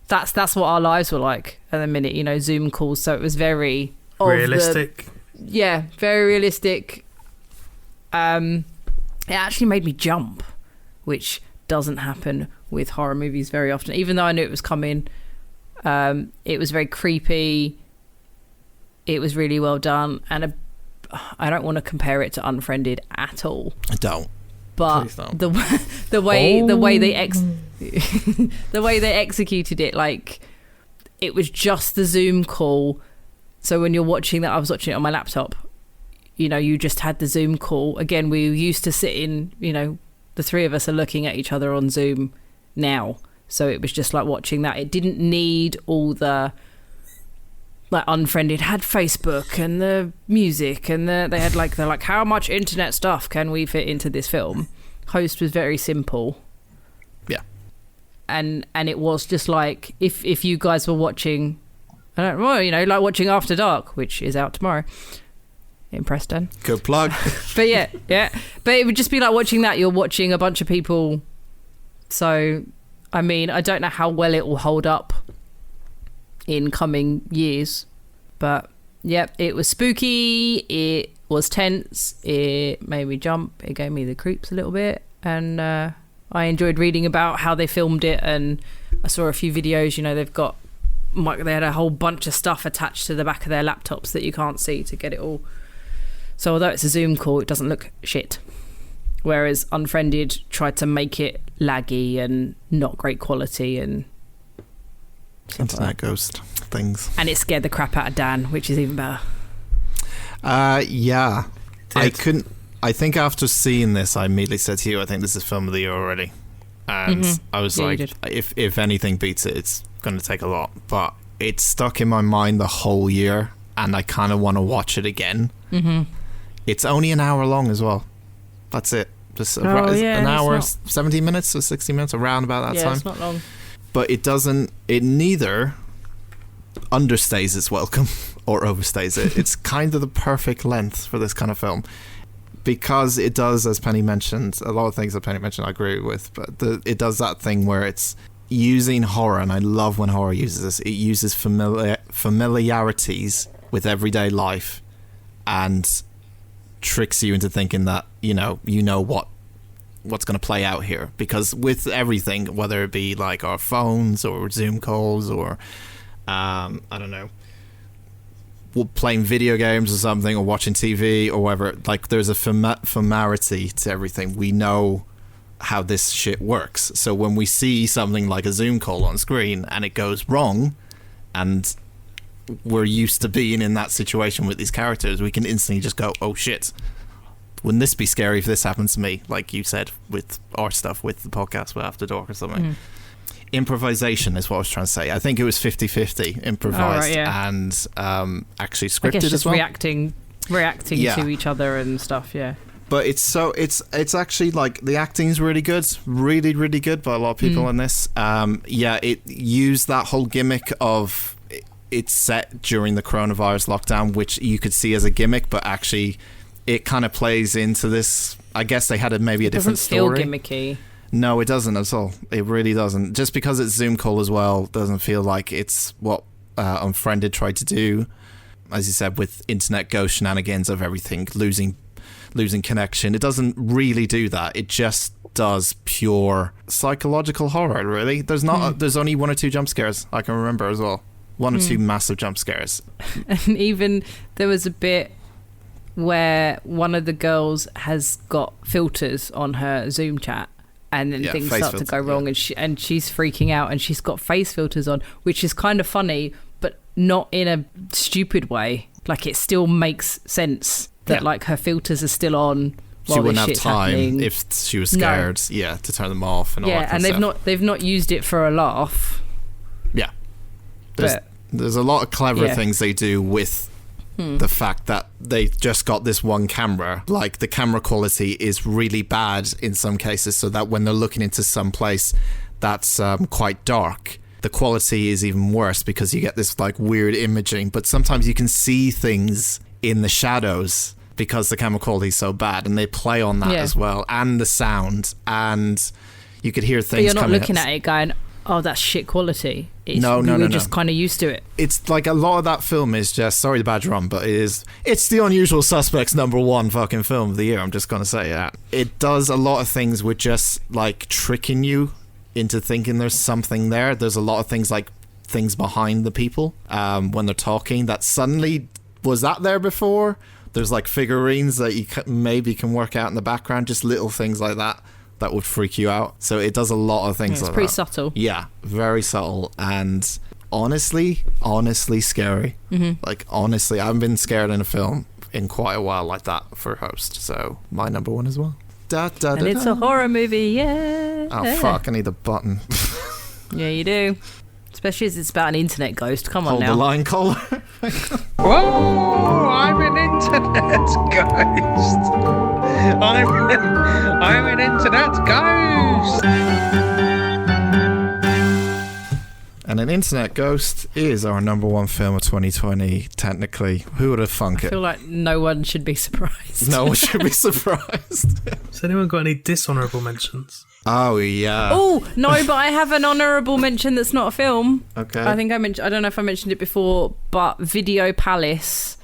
That's what our lives were like at the minute, Zoom calls. So it was very realistic. Very realistic. It actually made me jump, which doesn't happen with horror movies very often. Even though I knew it was coming, it was very creepy. It was really well done, and I don't want to compare it to Unfriended at all. I don't. But the way they executed it, like it was just the Zoom call. So when you're watching that, I was watching it on my laptop, you know, you just had the Zoom call. Again, we used to sit in, you know, the three of us are looking at each other on Zoom now. So it was just like watching that. It didn't need all the, like, Unfriended had Facebook and the music and they had like, they're like, how much internet stuff can we fit into this film? Host was very simple. Yeah. And it was just like, if you guys were watching, I don't know, you know, like watching After Dark, which is out tomorrow in Preston. Good plug. But yeah. But it would just be like watching that. You're watching a bunch of people. So, I mean, I don't know how well it will hold up in coming years. But, yep, it was spooky. It was tense. It made me jump. It gave me the creeps a little bit. And I enjoyed reading about how they filmed it. And I saw a few videos. You know, they had a whole bunch of stuff attached to the back of their laptops that you can't see to get it all. So although it's a Zoom call, it doesn't look shit. Whereas Unfriended tried to make it laggy and not great quality and internet ghost things. And it scared the crap out of Dan, which is even better. Yeah. I think after seeing this, I immediately said to you, I think this is film of the year already. And I was like, if anything beats it, it's going to take a lot. But it's stuck in my mind the whole year, and I kind of want to watch it again. It's only an hour long as well. That's it. Just an hour, 17 minutes or 60 minutes, around about that time. Yeah, it's not long. But it neither understays its welcome or overstays it. It's kind of the perfect length for this kind of film. Because it does, as Penny mentioned, a lot of things that Penny mentioned I agree with, but it does that thing where it's using horror, and I love when horror uses this. It uses familiarities with everyday life and tricks you into thinking that you know what's going to play out here. Because with everything, whether it be like our phones or Zoom calls or I don't know, playing video games or something, or watching TV or whatever, like there's a familiarity to everything. We know how this shit works. So when we see something like a Zoom call on screen and it goes wrong, and we're used to being in that situation with these characters, we can instantly just go, oh shit, wouldn't this be scary if this happens to me? Like you said with our stuff with the podcast with After Dark or something. Improvisation is what I was trying to say. I think it was 50-50 improvised and actually scripted as well. reacting to each other and stuff, But it's actually like the acting's really good, really, really good by a lot of people in this. It used that whole gimmick of it's set during the coronavirus lockdown, which you could see as a gimmick, but actually it kind of plays into this. I guess they had maybe a different story. It doesn't feel gimmicky. No, it doesn't at all. It really doesn't. Just because it's Zoom call as well doesn't feel like it's what Unfriended tried to do, as you said, with internet ghost shenanigans of everything, losing connection. It doesn't really do that. It just does pure psychological horror, really. There's only one or two jump scares I can remember as well. One or two massive jump scares. And even there was a bit where one of the girls has got filters on her Zoom chat, and then things start to go wrong, and she's freaking out, and she's got face filters on, which is kind of funny, but not in a stupid way. Like, it still makes sense that like her filters are still on while she wouldn't have shit's time happening. if she was scared to turn them off and all that kind and of stuff. they've not used it for a laugh. There's a lot of clever things they do with the fact that they just got this one camera. Like, the camera quality is really bad in some cases, so that when they're looking into some place that's quite dark, the quality is even worse because you get this like weird imaging. But sometimes you can see things in the shadows because the camera quality is so bad, and they play on that as well, and the sound, and you could hear things. But you're not looking at it going, oh, that's shit quality. No. We're just kind of used to it. It's like a lot of that film is just, sorry to badger on, but it's the Unusual Suspects #1 fucking film of the year. I'm just going to say that. It does a lot of things with just like tricking you into thinking there's something there. There's a lot of things like things behind the people when they're talking that suddenly, was that there before? There's like figurines that you maybe can work out in the background, just little things like that would freak you out. So it does a lot of things like that. It's pretty subtle. Yeah, very subtle. And honestly scary. Like, honestly, I haven't been scared in a film in quite a while like that for a host. So, my number one as well. And it's a horror movie, yeah. Oh, fuck, I need the button. Yeah, you do. Especially as it's about an internet ghost. Come on Hold now. the line, caller. Whoa, I'm an internet ghost. I'm an internet ghost. And an internet ghost is our number one film of 2020, technically. Who would have thunk I it? feel like no one should be surprised. No one should be surprised. Has anyone got any dishonourable mentions? Oh, yeah. Oh, no, but I have an honourable mention that's not a film. Okay. I think I don't know if I mentioned it before, but Video Palace,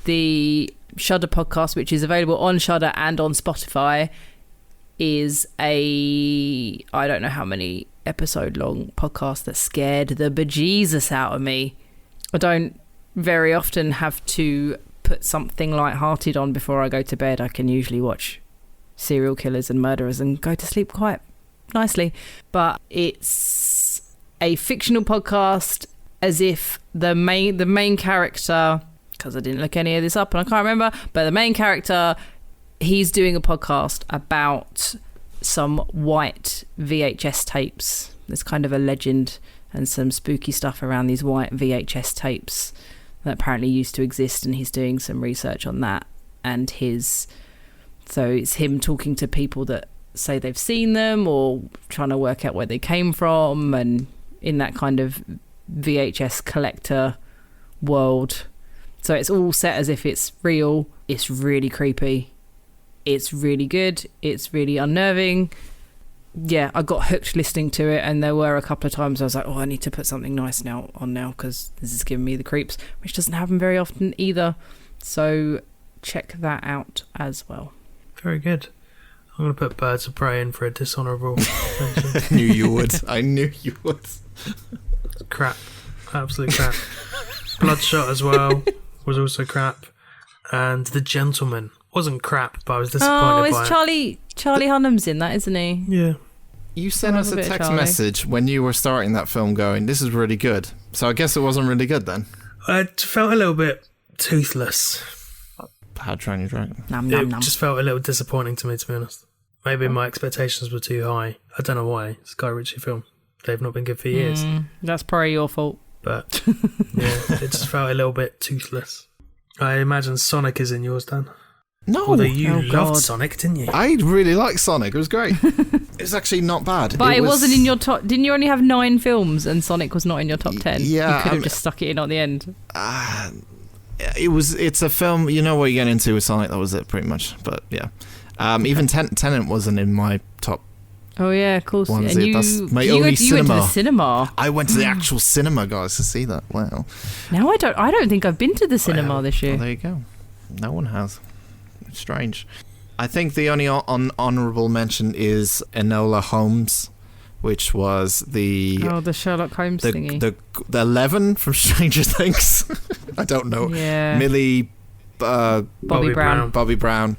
the Shudder podcast, which is available on Shudder and on Spotify, is I don't know how many episode long podcast that scared the bejesus out of me. I don't very often have to put something light-hearted on before I go to bed. I can usually watch serial killers and murderers and go to sleep quite nicely. But it's a fictional podcast, as if the main character, because I didn't look any of this up and I can't remember, but the main character, he's doing a podcast about some white VHS tapes. There's kind of a legend and some spooky stuff around these white VHS tapes that apparently used to exist, and he's doing some research on that. And so it's him talking to people that say they've seen them or trying to work out where they came from, and in that kind of VHS collector world. So it's all set as if it's real. It's really creepy. It's really good. It's really unnerving. Yeah, I got hooked listening to it, and there were a couple of times I was like, I need to put something nice on now because this is giving me the creeps, which doesn't happen very often either. So check that out as well. Very good. I'm going to put Birds of Prey in for a dishonourable mention. I knew you would. I knew you would. Crap. Absolute crap. Bloodshot as well was also crap. And The Gentleman wasn't crap, but I was disappointed by it. Charlie Hunnam's in that, isn't he? Yeah. You sent us a bit of text Charlie. message when you were starting that film going, this is really good. So I guess it wasn't really good then. It felt a little bit toothless. How Train Your Dragon. Nom, It nom, nom. just felt a little disappointing to me, to be honest. Maybe my expectations were too high. I don't know why. It's a Guy Ritchie film. They've not been good for years. That's probably your fault. But, yeah, it just felt a little bit toothless. I imagine Sonic is in yours, Dan. No. Although you Oh, loved God. Sonic, didn't you? I really liked Sonic. It was great. It was actually not bad. But it wasn't in your top. Didn't you only have 9 films and Sonic was not in your top 10? Yeah, You could have just stuck it in at the end. It's a film, you know what you get into with Sonic, that was it pretty much. But yeah. Even Tenet wasn't in my top. Oh, yeah, of course. One's And it. you, That's my you only went to the cinema. cinema. I went to the actual cinema, guys, to see that. Wow. Now I don't think I've been to the cinema this year. Well, there you go. No one has. It's strange. I think the only honourable mention is Enola Holmes, which was the Sherlock Holmes thingy. the 11 from Stranger Things. I don't know. Yeah. Millie Bobby Brown. Bobby Brown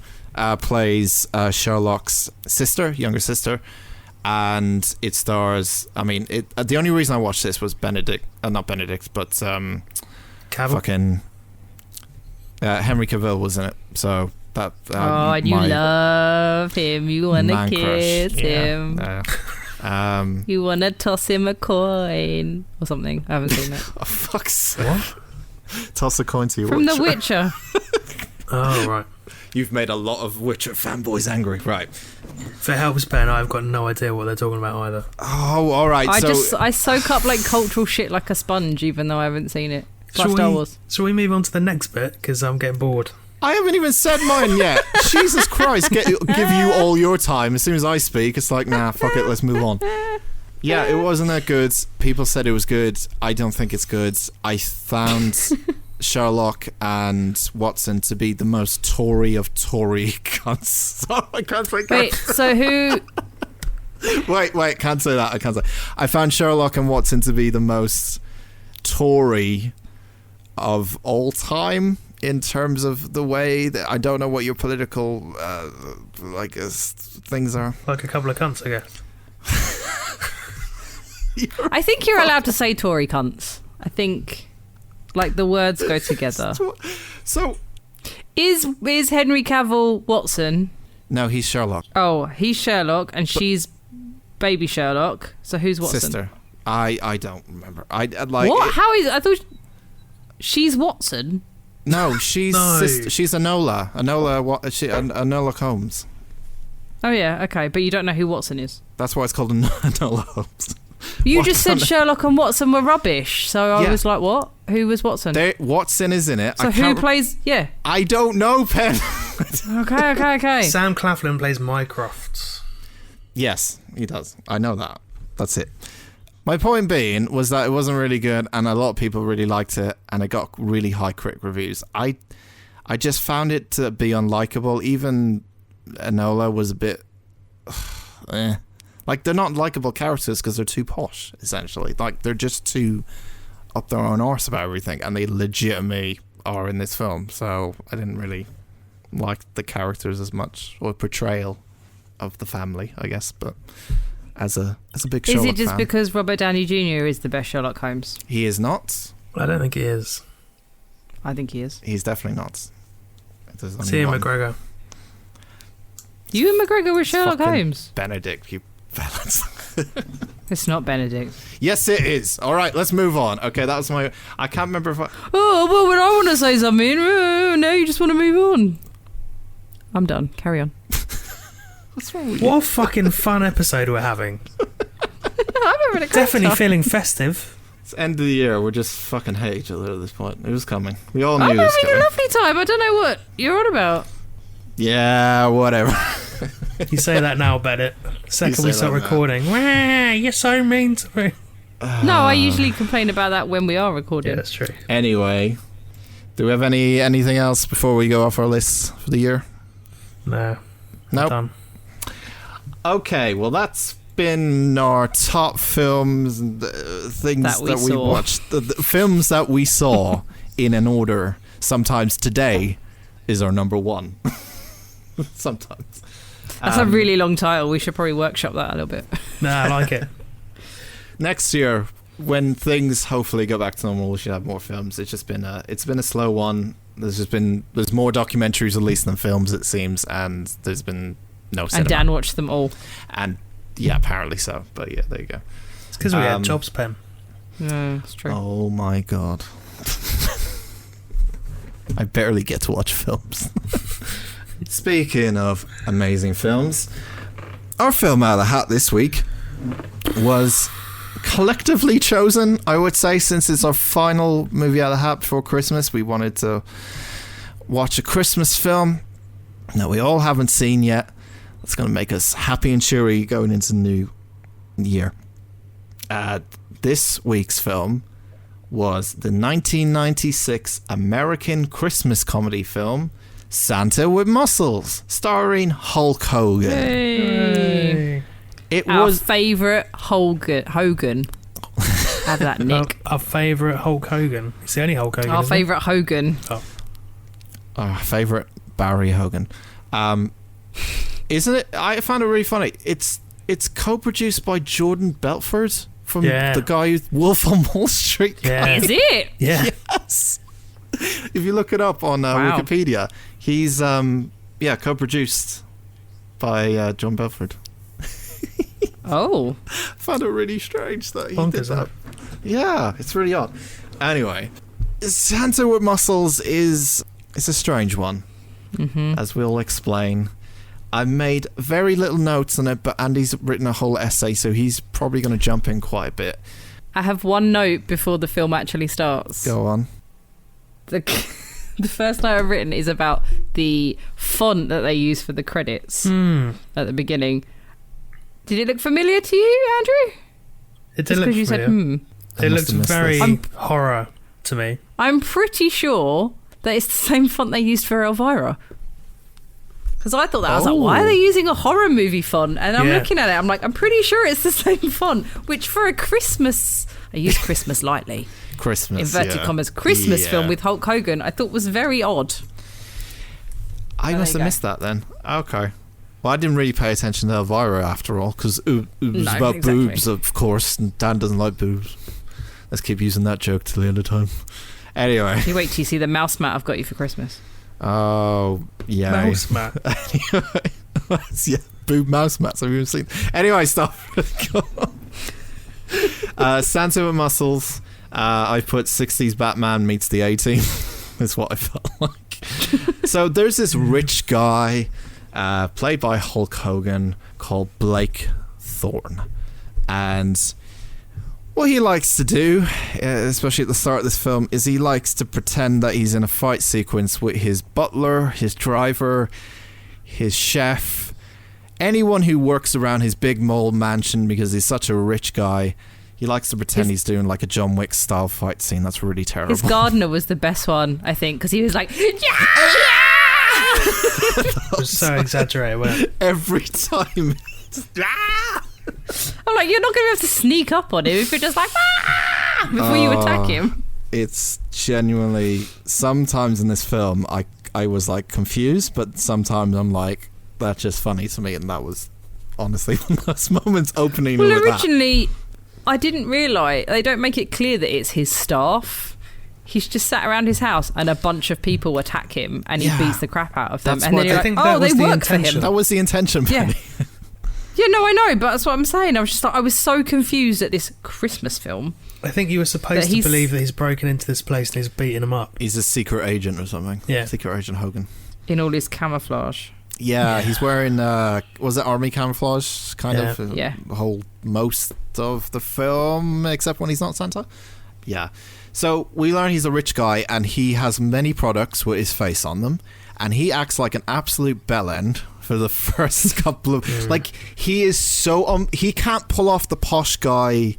plays Sherlock's younger sister, and it stars. I mean, the only reason I watched this was not Benedict, but Cavill? fucking Henry Cavill was in it. So that. And you love him. You want to man kiss crush. him. Yeah. You want to toss him a coin or something. I haven't seen it. Oh, fuck's sake. Toss a coin to your From Witcher. The Witcher. Oh, right. You've made a lot of Witcher fanboys angry. Right. If it helps, Ben, I've got no idea what they're talking about either. Oh, all right. I soak up like cultural shit like a sponge, even though I haven't seen it. Like Star Wars. Shall we move on to the next bit? Because I'm getting bored. I haven't even said mine yet. Jesus Christ, give you all your time. As soon as I speak, it's like, nah, fuck it, let's move on. Yeah, it wasn't that good. People said it was good. I don't think it's good. I found Sherlock and Watson to be the most Tory of Tory cunts. Oh, I can't say that. Wait, so who... Wait, can't say that. I can't say. I found Sherlock and Watson to be the most Tory of all time in terms of the way that I don't know what your political things are. Like a couple of cunts, I guess. I think you're allowed to say Tory cunts. I think, like, the words go together. So Is Henry Cavill Watson? no, he's Sherlock. Oh, he's Sherlock, and she's baby Sherlock. So who's Watson? Sister. I don't remember. I like What? How is? I thought she's Watson. No, she's No. sister, she's Enola. Enola Holmes. Oh yeah, okay, but you don't know who Watson is. That's why it's called Enola Holmes. You just said Sherlock and Watson were rubbish, so I Yeah. was like, what? Who was Watson? Watson is in it. So who plays? Yeah. I don't know, Pen. Okay. Sam Claflin plays Mycroft. Yes, he does. I know that. That's it. My point being was that it wasn't really good, and a lot of people really liked it, and it got really high critic reviews. I just found it to be unlikable. Even Enola was a bit... Like, they're not likable characters because they're too posh, essentially. Like, they're just too up their own arse about everything, and they legitimately are in this film. So I didn't really like the characters as much, or portrayal of the family, I guess, but... As a big Sherlock Is it just fan. because Robert Downey Jr. is the best Sherlock Holmes? He is not. I don't think he is. I think he is. He's definitely not. There's only See him, one. McGregor. You and McGregor were It's Sherlock fucking Holmes. Benedict, you fellas. It's not Benedict. Yes, it is. All right, let's move on. Okay, that was my... I can't remember if I... Oh, well, when I want to say something, no, you just want to move on. I'm done. Carry on. What's wrong with you? What a fucking fun episode we're having. I'm having a great Definitely time. feeling festive. It's end of the year. We're just fucking hate each other at this point. It was coming. We all knew I'm it was having a coming. lovely time. I don't know what you're on about. Yeah, whatever. You say that now, Bennett. Second say we start that now. recording. Wah, you're so mean to me. No, I usually complain about that when we are recording. Yeah, that's true. Anyway, do we have anything else before we go off our lists for the year? No. Nope. Done. Okay, well that's been our top films and things That we that we saw. watched. The films that we saw in an order. Sometimes today is our number one. Sometimes. That's a really long title. We should probably workshop that a little bit. Nah, I like it. Next year, when things hopefully go back to normal, we should have more films. It's been a slow one. There's more documentaries released than films, it seems, and there's been no cinema. And Dan watched them all. And yeah, apparently so. But yeah, there you go. It's because we had jobs, Pen. No, it's true. Oh my god. I barely get to watch films. Speaking of amazing films, our film out of the hat this week was collectively chosen, I would say, since it's our final movie out of the hat before Christmas. We wanted to watch a Christmas film that we all haven't seen yet. That's going to make us happy and cheery going into the new year. This week's film was the 1996 American Christmas comedy film Santa with Muscles, starring Hulk Hogan. Hey. It Our was favourite Hogan. Have that, Nick. Our favourite Hulk Hogan. It's the only Hulk Hogan. Our isn't it? favourite Hogan. our favourite Barry Hogan. Isn't it? I found it really funny. It's co-produced by Jordan Belfort from the guy who's Wolf on Wall Street. Yeah. Is it? Yeah. Yes. If you look it up on Wow. Wikipedia, he's co-produced by John Belfort. Oh. I found it really strange that he Bonkers, did isn't that. it? Yeah, it's really odd. Anyway, Santa with Muscles is a strange one, as we'll explain. I made very little notes on it, but Andy's written a whole essay, so he's probably going to jump in quite a bit. I have one note before the film actually starts. Go on. The first note I've written is about the font that they use for the credits at the beginning. Did it look familiar to you, Andrew? It did Just look because you said, familiar. I It must looked have missed very this. horror to me. I'm pretty sure that it's the same font they used for Elvira. Because I thought that. I was like, why are they using a horror movie font? And I'm looking at it, I'm like, I'm pretty sure it's the same font. Which for a Christmas, I use Christmas lightly, Christmas, inverted commas, Christmas film with Hulk Hogan, I thought was very odd. I There must you have go. missed that then. Okay. Well, I didn't really pay attention to Elvira after all, because it was No, about exactly. boobs, of course, and Dan doesn't like boobs. Let's keep using that joke till the end of time. Anyway. You wait till you see the mouse mat I've got you for Christmas. Oh, yeah. Mouse mat. Yeah, boob mouse mats. Have you ever seen? Anyway, stop. Santa with muscles. I put 60s Batman meets the A-Team. Is what I felt like. So there's this rich guy, played by Hulk Hogan, called Blake Thorne. And what he likes to do, especially at the start of this film, is he likes to pretend that he's in a fight sequence with his butler, his driver, his chef, anyone who works around his big mole mansion, because he's such a rich guy. He likes to pretend he's doing like a John Wick style fight scene. That's really terrible. His gardener was the best one, I think, because he was like, yeah! It was so exaggerated, wasn't it? Every time. I'm like, you're not going to have to sneak up on him if you're just like, before you attack him. It's genuinely, sometimes in this film, I was like confused, but sometimes I'm like, that's just funny to me. And that was honestly one of those moments opening with originally, I didn't realise, they don't make it clear that it's his staff. He's just sat around his house and a bunch of people attack him and he beats the crap out of them. That's and then what you're I think like, that oh, they was the work for him. intention. That was the intention, Penny. Yeah, no, I know, but that's what I'm saying. I was just like, I was so confused at this Christmas film. I think you were supposed to believe that he's broken into this place and he's beating him up. He's a secret agent or something. Yeah. Secret agent Hogan. In all his camouflage. Yeah, he's wearing, was it army camouflage? Kind of. Yeah. The whole, most of the film, except when he's not Santa. Yeah. So we learn he's a rich guy and he has many products with his face on them. And he acts like an absolute bellend for the first couple of... Like, he is so... he can't pull off the posh guy,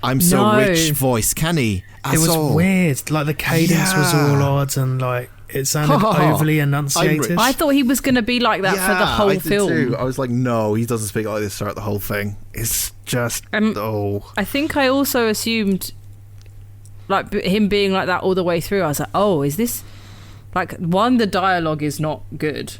I'm so rich voice, can he? It was weird. Like, the cadence was all odd and, like, it sounded overly enunciated. I thought he was going to be like that for the whole film. Too. I was like, no, he doesn't speak like this throughout the whole thing. It's just... I think I also assumed, like, him being like that all the way through. I was like, oh, is this... Like, one, the dialogue is not good.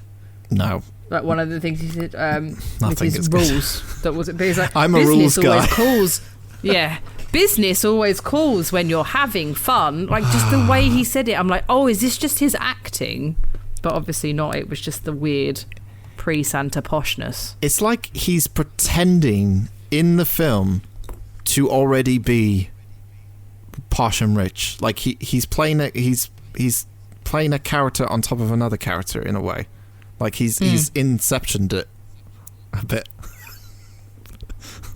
No. Like, one of the things he said with Nothing his rules. That was it. He's like, I'm a rules guy. Calls. Yeah. Business always calls when you're having fun. Like, just the way he said it, I'm like, oh, is this just his acting? But obviously not. It was just the weird pre-Santa poshness. It's like he's pretending in the film to already be posh and rich. Like, he's playing it. He's playing a character on top of another character in a way. Like he's inceptioned it a bit.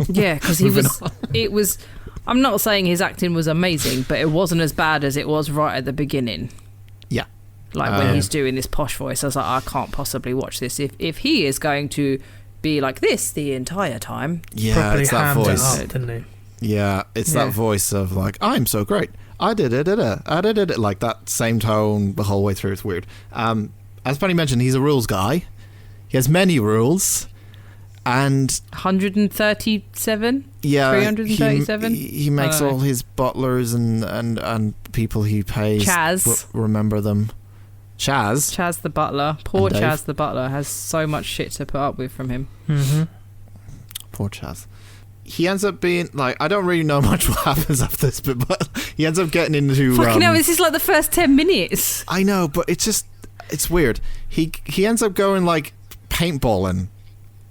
Yeah, because it was I'm not saying his acting was amazing, but it wasn't as bad as it was right at the beginning. Yeah. Like when he's doing this posh voice, I was like, I can't possibly watch this if he is going to be like this the entire time. Yeah, it's that voice. It up, didn't he? Yeah, it's that voice of like, I'm so great. I did it, like that same tone the whole way through. It's weird. As Penny mentioned, he's a rules guy. He has many rules, and 137. Yeah, 337. He makes all his butlers and people he pays. Chaz, remember them. Chaz the butler. Poor Chaz the butler has so much shit to put up with from him. Mm-hmm. Poor Chaz. He ends up being like, I don't really know much what happens after this, but he ends up getting into fucking hell, this is like the first 10 minutes. I know, but it's weird. He ends up going like paintballing,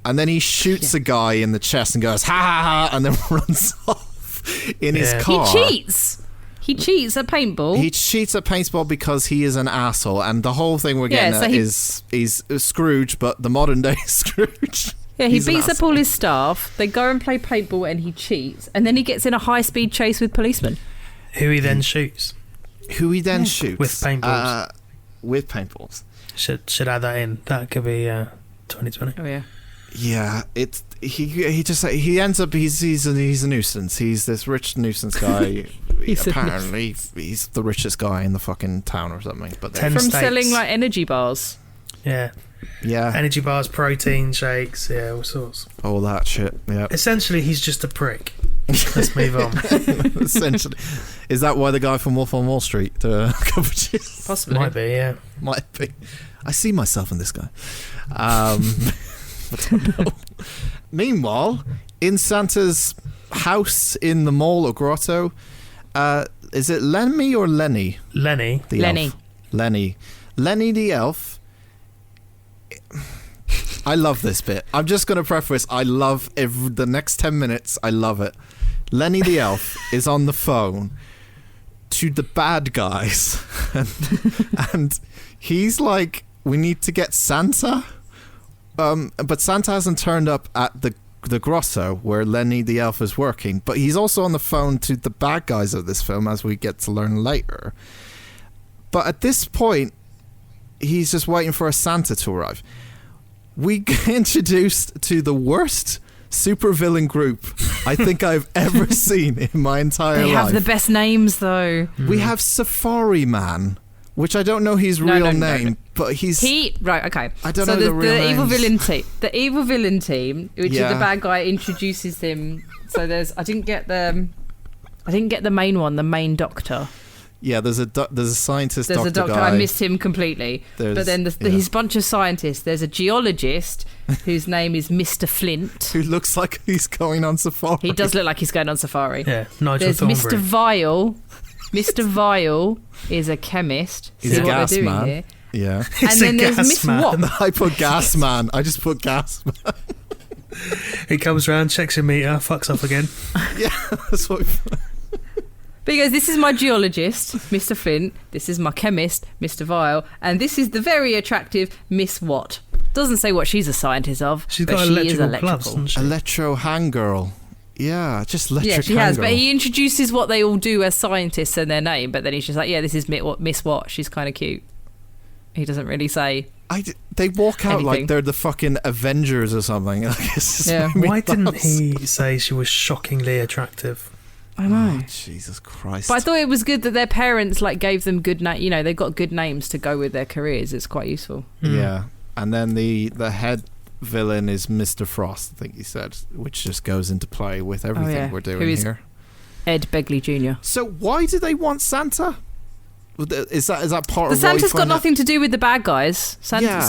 and then he shoots a guy in the chest and goes ha ha ha, and then runs off in his car. He cheats at paintball. He cheats at paintball because he is an asshole, and the whole thing we're getting at is he's Scrooge, but the modern day Scrooge. Yeah, he beats up all his staff. They go and play paintball, and he cheats, and then he gets in a high-speed chase with policemen. Who he then shoots. Shoots with paintballs. With paintballs. Should add that in. That could be 2020. Oh yeah. Yeah, he ends up he's a nuisance. He's this rich nuisance guy. Apparently, he's the richest guy in the fucking town or something. But from selling like energy bars. Yeah. Yeah. Energy bars, protein shakes, all sorts. All that shit. Yeah. Essentially, he's just a prick. Let's move on. Essentially, is that why the guy from Wolf on Wall Street coverages? Possibly. Might be, yeah. Might be. I see myself in this guy. I don't know. Meanwhile, in Santa's house in the mall or grotto, Is it Lemmy or Lenny? Lenny. The Lenny. elf. Lenny. Lenny the elf. I love this bit. I'm just going to preface, I love the next 10 minutes. I love it. Lenny the elf is on the phone to the bad guys. and he's like, we need to get Santa. But Santa hasn't turned up at the Grosso where Lenny the elf is working. But he's also on the phone to the bad guys of this film, as we get to learn later. But at this point, he's just waiting for a Santa to arrive. We get introduced to the worst supervillain group I think I've ever seen in my entire life. They have the best names, though. We have Safari Man, which I don't know his real name, but right. Okay. I don't know the real the evil names. villain team. The evil villain team, which Yeah. is the bad guy, introduces him. So I didn't get the main one, the main doctor. Yeah, there's a scientist. There's a doctor. guy. I missed him completely. But then his bunch of scientists. There's a geologist whose name is Mr. Flint. who looks like he's going on safari. He does look like he's going on safari. Yeah, Nigel There's Thornberry. Mr. Vial. Mr. Vial is a chemist. He's See a what gas they're doing man. here. Yeah. And then there's gas Miss man. Wop. I put gas man. I just put gas man. He comes round, checks your meter, fucks off again. Yeah, that's what. But he goes, this is my geologist, Mr. Flint. This is my chemist, Mr. Vial. And this is the very attractive Miss Watt. Doesn't say what she's a scientist of, She's but got she is electrical electrical. gloves, hasn't she? Electro hangirl. Yeah, just electric Yeah, she has. hangirl. But he introduces what they all do as scientists and their name. But then he's just like, yeah, this is Miss Watt. She's kind of cute. He doesn't really say They walk out anything. like they're the fucking Avengers or something. Like, it's just Yeah. made me Why didn't laugh. he say she was shockingly attractive? I know. Oh, Jesus Christ. But I thought it was good that their parents gave them good name. You know, they've got good names to go with their careers. It's quite useful. Yeah. And then the head villain is Mr. Frost, I think he said, which just goes into play with everything we're doing Who is here. Ed Begley Jr. So why do they want Santa? Is that part The of why we Santa's got find out- nothing to do with the bad guys. Yeah,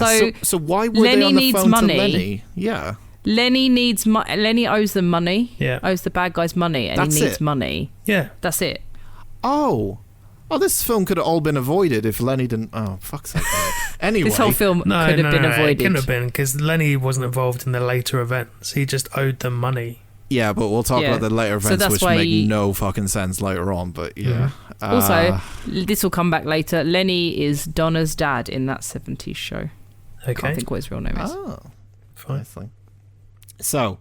so why were Lenny they on the needs phone money. to Lenny? Yeah. Lenny owes them money. Yeah. Owes the bad guys money, and That's he needs it. money. Yeah. That's it. Oh, this film could have all been avoided if Lenny didn't. Oh, fuck's sake. Anyway, This whole film could have been It avoided. couldn't have been because Lenny wasn't involved in the later events. He just owed them money. yeah, but we'll talk Yeah. about the later So events, that's which why make no fucking sense later on. But yeah. Also, this will come back later. Lenny is Donna's dad in that 70s show. Okay. Can't think what his real name is. Oh, Fine. nice thing. So,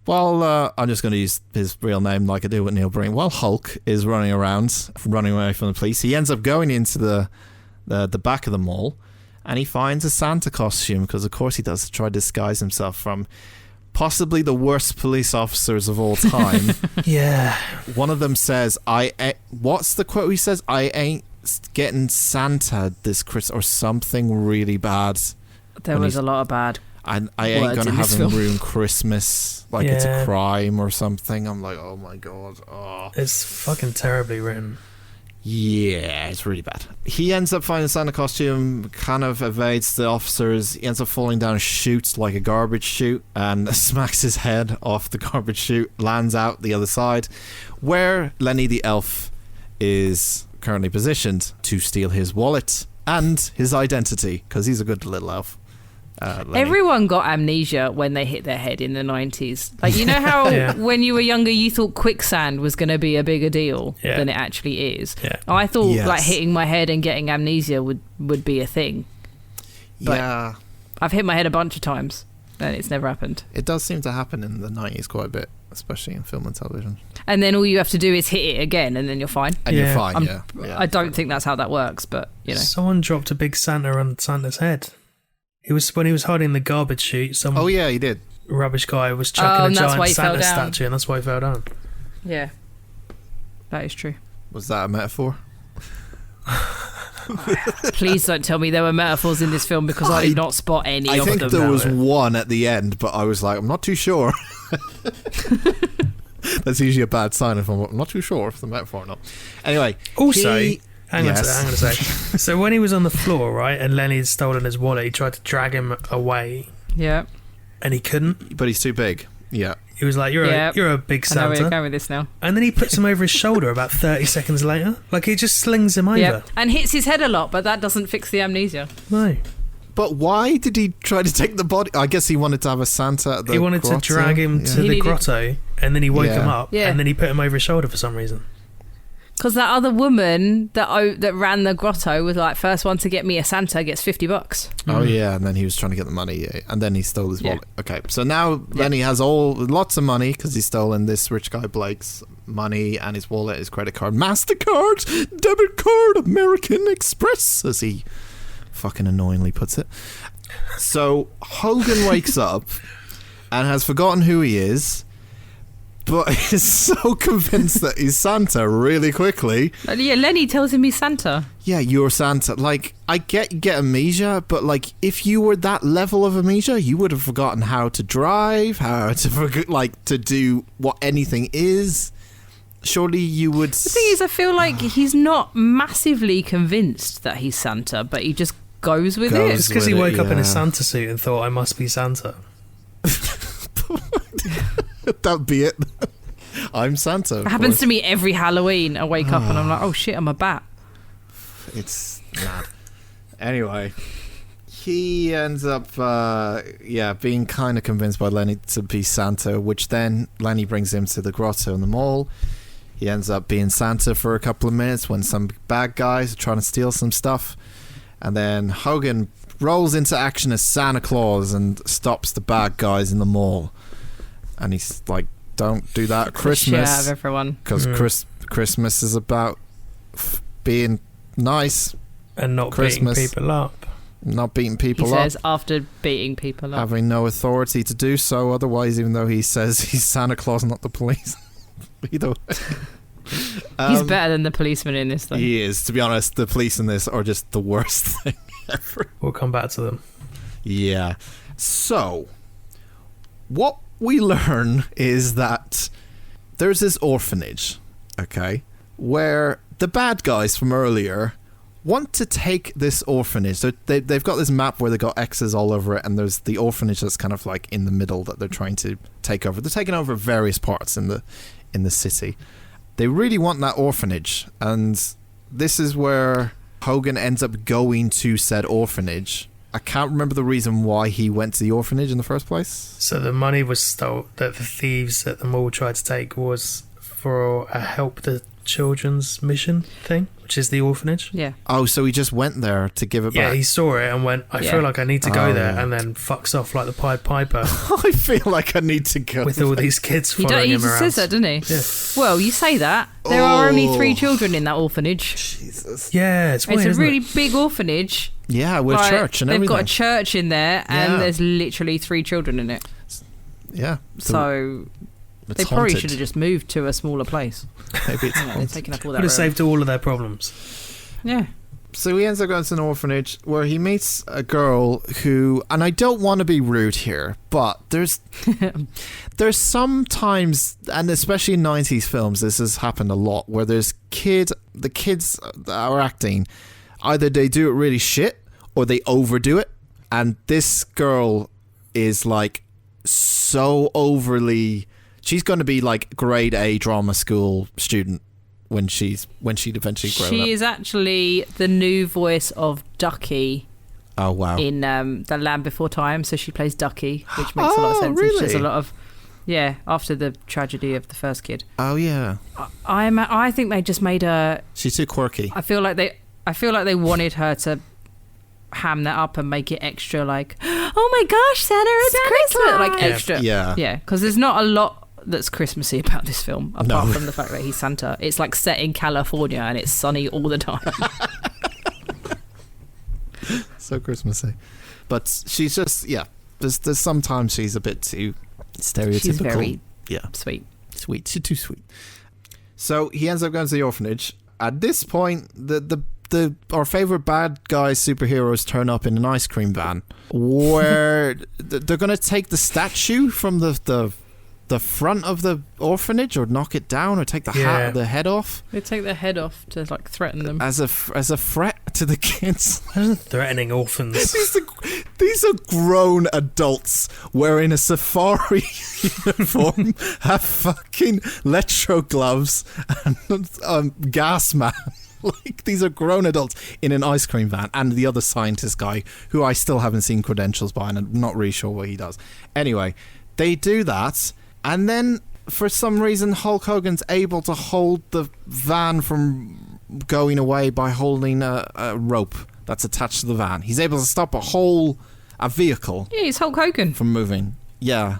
I'm just going to use his real name like I do with Neil Breen. While Hulk is running around, running away from the police, he ends up going into the back of the mall, and he finds a Santa costume because, of course, he does to try to disguise himself from possibly the worst police officers of all time. Yeah. One of them says, what's the quote he says? I ain't getting Santa this Christmas, or something really bad. There was a lot of bad. I ain't words gonna in have this him film. ruin Christmas like it's a Yeah. crime or something. I'm like, oh my god. Oh. It's fucking terribly written. Yeah, it's really bad. He ends up finding a Santa costume, kind of evades the officers. He ends up falling down a chute like a garbage chute and smacks his head off the garbage chute, lands out the other side, where Lenny the elf is currently positioned to steal his wallet and his identity, because he's a good little elf. Lenny. Everyone got amnesia when they hit their head in the 90s. Like, you know how Yeah. when you were younger you thought quicksand was going to be a bigger deal Yeah. than it actually is? Yeah. I thought Yes. like hitting my head and getting amnesia would be a thing. But Yeah, I've hit my head a bunch of times and it's never happened. it does seem to happen in the 90s quite a bit, especially in film and television. And then all you have to do is hit it again and then you're fine. And you're Yeah. fine, I'm- yeah. I don't think that's how that works, but you know. Someone dropped a big Santa on Santa's head. When he was hiding in the garbage chute, some Oh yeah, he did. rubbish guy was chucking and a that's why giant he fell Santa down. statue, and that's why he fell down. Yeah. That is true. Was that a metaphor? Please don't tell me there were metaphors in this film because I did not spot any I of think them. there was No. one at the end, but I was like, I'm not too sure. That's usually a bad sign if I'm not too sure if the metaphor or not. Anyway, Also, he- hang on yes. a sec. So when he was on the floor, right, and Lenny had stolen his wallet, he tried to drag him away, Yeah. and he couldn't. but he's too big. Yeah. He was like, you're a big I know where you're Santa. going with this now. And then he puts him over his shoulder about 30 seconds later. Like, he just slings him over. Yeah, and hits his head a lot, but that doesn't fix the amnesia. No. But why did he try to take the body? I guess he wanted to have a Santa at the He wanted grotto. to drag him to He the needed- grotto, and then he woke Yeah. him up, Yeah. and then he put him over his shoulder for some reason. Because that other woman that ran the grotto was like, first one to get me a Santa gets $50. Oh yeah, and then he was trying to get the money, and then he stole his Yeah. wallet. Okay, so now Lenny has lots of money because he's stolen this rich guy Blake's money and his wallet, his credit card, MasterCard, debit card, American Express, as he fucking annoyingly puts it. So Hogan wakes up and has forgotten who he is, but is so convinced that he's Santa really quickly. Yeah, Lenny tells him he's Santa. Yeah, you're Santa. Like, I get you get amnesia, but like, if you were that level of amnesia, you would have forgotten how to drive, how to to do what anything is. Surely you would. The thing is, I feel like he's not massively convinced that he's Santa, but he just goes with Goes it. It's because he with woke it, up in yeah. a Santa suit and thought, I must be Santa. That'd be it. I'm Santa. It happens to me every Halloween. I wake up and I'm like, oh shit, I'm a bat. It's mad. Anyway, he ends up, being kind of convinced by Lenny to be Santa, which then Lenny brings him to the grotto in the mall. He ends up being Santa for a couple of minutes when some bad guys are trying to steal some stuff. And then Hogan rolls into action as Santa Claus and stops the bad guys in the mall. And he's like, don't do that at The shit out of Christmas. everyone. Because Christmas is about being nice, And not Christmas. beating people up. not beating He people up, says after beating people up. having no authority to do so otherwise, even though he says he's Santa Claus, not the police. Either way. He's better than the policeman in this, though. He is. To be honest, the police in this are just the worst thing ever. We'll come back to them. Yeah. So, what we learn is that there's this orphanage, okay, where the bad guys from earlier want to take this orphanage. So they've got this map where they've got X's all over it, and there's the orphanage that's kind of like in the middle that they're trying to take over. They're taking over various parts in the city. They really want that orphanage, and this is where Hogan ends up going to said orphanage. I can't remember the reason why he went to the orphanage in the first place. So the money was stole that the thieves at the mall tried to take was for a help the children's mission thing, which is the orphanage. Yeah. Oh, so he just went there to give it Yeah, back. he saw it and went, I Yeah. feel like I need to go Oh, there, yeah. and then fucks off like the Pied Piper I feel like I need to go with all these kids He following him just around. says that, doesn't he? Yeah. Well, you say that. There are only 3 Oh. children in that orphanage. Jesus. Yeah, it's weird, It's a isn't really it? big orphanage. Yeah, with Right, church and they've everything. got a church in there, and Yeah. there's literally 3 children in it. Yeah. So it's they probably haunted. should have just moved to a smaller place. Maybe it's You know, they're haunted. taking up all Would that have room. saved all of their problems. Yeah. So he ends up going to an orphanage where he meets a girl who, and I don't want to be rude here, but there's some times, and especially in 90s films, this has happened a lot, where the kids that are acting, either they do it really shit or they overdo it, and this girl is like so overly, she's going to be like grade A drama school student when she'd eventually grow up. She is actually the new voice of Ducky Oh wow. in The Land Before Time. So she plays Ducky, which makes a lot of Oh, sense. And she does a really? lot of, yeah, after the tragedy of the first kid. Oh yeah. I think they just made her. She's too quirky. I feel like they wanted her to ham that up and make it extra like, oh my gosh, Santa, it's Christmas, like extra. Yeah. Yeah, because there's not a lot that's Christmassy about this film, apart No. from the fact that he's Santa. It's like set in California and it's sunny all the time. So Christmassy. But she's just, yeah. There's sometimes she's a bit too stereotypical. She's very yeah. sweet. Sweet. She's too sweet. So he ends up going to the orphanage. At this point, our favorite bad guy superheroes turn up in an ice cream van where they're going to take the statue from the front of the orphanage, or knock it down, or take the hat or the head off They take their head off to like threaten them. as a threat to the kids. Threatening orphans. These are grown adults wearing a safari uniform, have fucking electro gloves, and gas man. Like, these are grown adults in an ice cream van, and the other scientist guy, who I still haven't seen credentials by, and I'm not really sure what he does. Anyway, they do that, and then for some reason Hulk Hogan's able to hold the van from going away by holding a rope that's attached to the van. He's able to stop a vehicle. Yeah, he's Hulk Hogan. From moving. Yeah.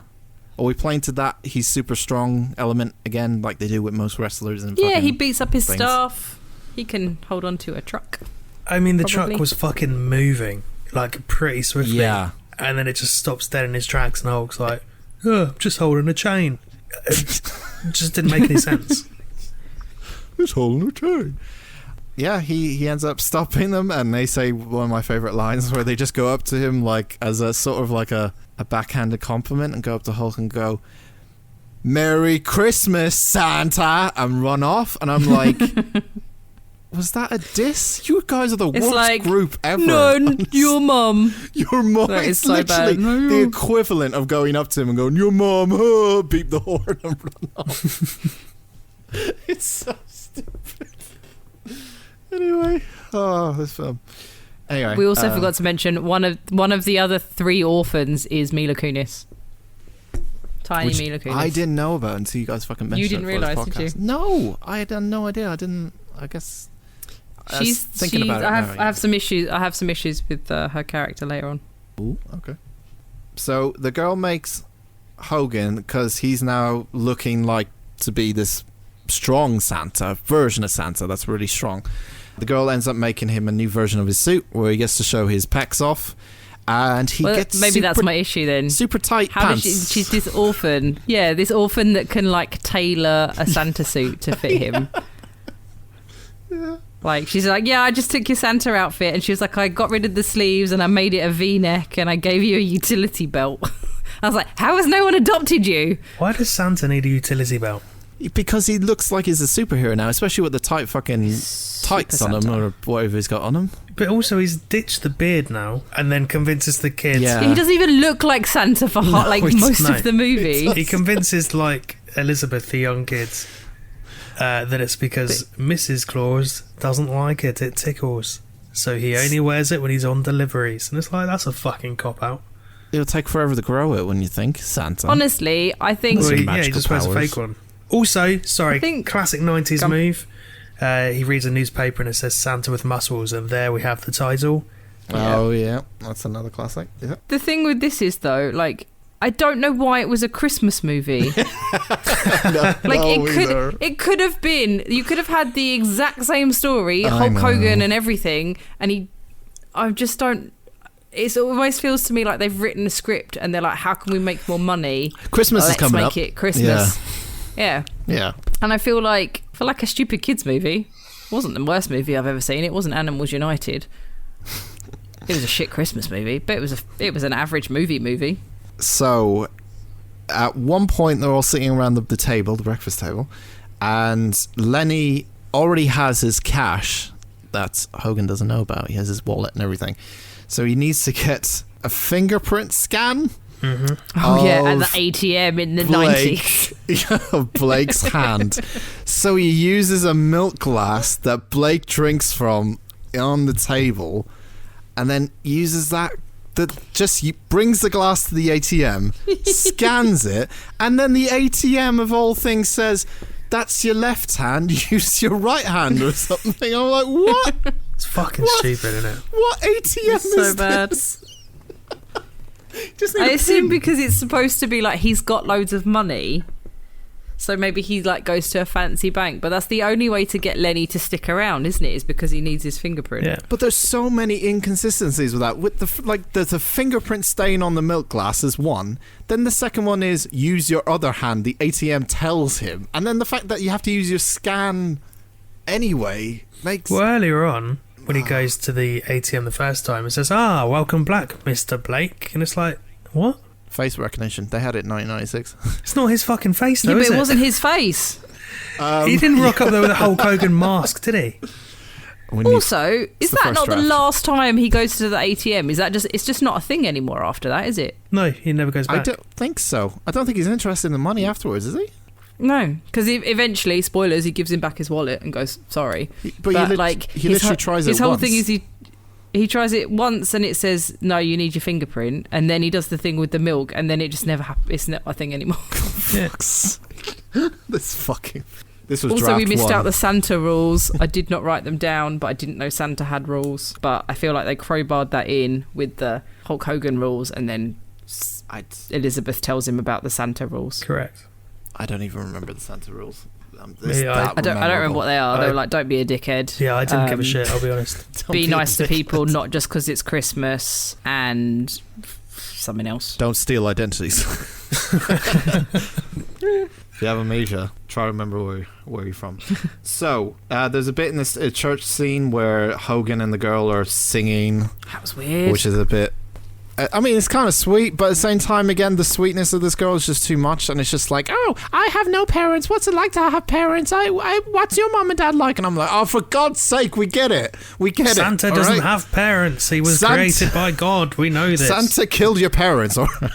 Are we playing to that he's super strong element again, like they do with most wrestlers? And yeah, he beats up his things. staff. He can hold on to a truck. I mean, the Probably. truck was fucking moving, like, pretty swiftly. Yeah. And then it just stops dead in his tracks, and Hulk's like, oh, I'm just holding a chain. It just didn't make any sense. Just holding a chain. Yeah, he ends up stopping them, and they say one of my favourite lines where they just go up to him like as a sort of like a backhanded compliment, and go up to Hulk and go, "Merry Christmas, Santa," and run off. And I'm like, was that a diss? You guys are the worst like, group ever. No, your mum. Your mum. That It's is so literally bad. No. the equivalent of going up to him and going, "Your mum," beep the horn and run off. It's so stupid. Anyway, this film. Anyway, We also forgot to mention one of the other 3 orphans is Mila Kunis. Tiny which Mila Kunis. I didn't know about until you guys fucking mentioned You didn't it for this realise, did podcast. you? No, I had no idea. I didn't. I guess. I was thinking about it. I have some issues. I have some issues with her character later on. Ooh, okay. So the girl makes Hogan, because he's now looking like to be this strong Santa version of Santa that's really strong. The girl ends up making him a new version of his suit where he gets to show his pecs off, and he gets maybe that's my issue then. super tight How pants. does she's this orphan. Yeah, this orphan that can like tailor a Santa suit to fit him. Yeah. Like, she's like, yeah, I just took your Santa outfit, and she was like, I got rid of the sleeves and I made it a V-neck and I gave you a utility belt. I was like, how has no one adopted you? Why does Santa need a utility belt? Because he looks like he's a superhero now, especially with the tight fucking tights on him, Santa. or whatever he's got on him. But also, he's ditched the beard now, and then convinces the kids. Yeah. He doesn't even look like Santa for most of the movie. He convinces, like, Elizabeth, the young kids, that it's because Mrs. Claus doesn't like it. It tickles. So he only wears it when he's on deliveries. And it's like, that's a fucking cop-out. It'll take forever to grow it when you think Santa. Honestly, I think... Well, he magical just wears a powers. fake one. Also, sorry, I think- classic 90s move. He reads a newspaper and it says Santa with muscles, and there we have the title. Oh yeah, that's another classic. Yeah. The thing with this is, though, like, I don't know why it was a Christmas movie. It could have been. You could have had the exact same story, Hulk Hogan and everything, and I just don't. It almost feels to me like they've written a script and they're like, how can we make more money? Christmas is coming up. Let's make it Christmas. Yeah. Yeah. And I feel like for like a stupid kids movie, it wasn't the worst movie I've ever seen. It wasn't Animals United. It was a shit Christmas movie, but it was an average movie. So, at one point, they're all sitting around the table, the breakfast table, and Lenny already has his cash that Hogan doesn't know about. He has his wallet and everything. So he needs to get a fingerprint scan. Mm-hmm. Oh yeah, at the ATM in the 90s. Of Blake's hand. So he uses a milk glass that Blake drinks from on the table, and then uses that just brings the glass to the ATM, scans it, and then the ATM of all things says, "That's your left hand, use your right hand," or something. I'm like, what? It's fucking stupid, isn't it? What ATM It's so is bad. this? Just need I a assume pin. because it's supposed to be like he's got loads of money, so maybe he like goes to a fancy bank. But that's the only way to get Lenny to stick around, isn't it? Is because he needs his fingerprint. Yeah. But there's so many inconsistencies with that. With the fingerprint stain on the milk glass is one. Then the second one is use your other hand. The ATM tells him, and then the fact that you have to use your scan anyway makes. Well, earlier on, when he goes to the ATM the first time, it says, welcome back, Mr. Blake. And it's like, what? Face recognition. They had it in 1996. It's not his fucking face, though, Yeah, but is it wasn't his face. He didn't rock up there with a Hulk Hogan mask, did he? Also, is the that first not the draft. last time he goes to the ATM? Is that just? It's just not a thing anymore after that, is it? No, he never goes I back. don't think so. I don't think he's interested in the money afterwards, is he? No, because eventually, spoilers, he gives him back his wallet and goes, "Sorry." But he literally tries it his whole once. thing is he tries it once and it says, "No, you need your fingerprint," and then he does the thing with the milk, and then it just never happens. It's not a thing anymore. Yeah. This was Also, draft we missed one. out the Santa rules. I did not write them down, but I didn't know Santa had rules. But I feel like they crowbarred that in with the Hulk Hogan rules, and then Elizabeth tells him about the Santa rules. Correct. I don't even remember the Santa rules. Yeah, I don't remember what they are. They were like, "Don't be a dickhead." Yeah, I didn't give a shit, I'll be honest. Be nice to people, not just because it's Christmas, and something else. Don't steal identities. If you have amnesia, try to remember where you're from. So, there's a bit in this church scene where Hogan and the girl are singing. That was weird. Which is a bit... I mean, it's kind of sweet, but at the same time, again, the sweetness of this girl is just too much, and it's just like, oh, I have no parents. What's it like to have parents? What's your mum and dad like? And I'm like, oh, for God's sake, we get it. We get Santa it. doesn't have parents. He was created by God. We know this. Santa killed your parents. All right?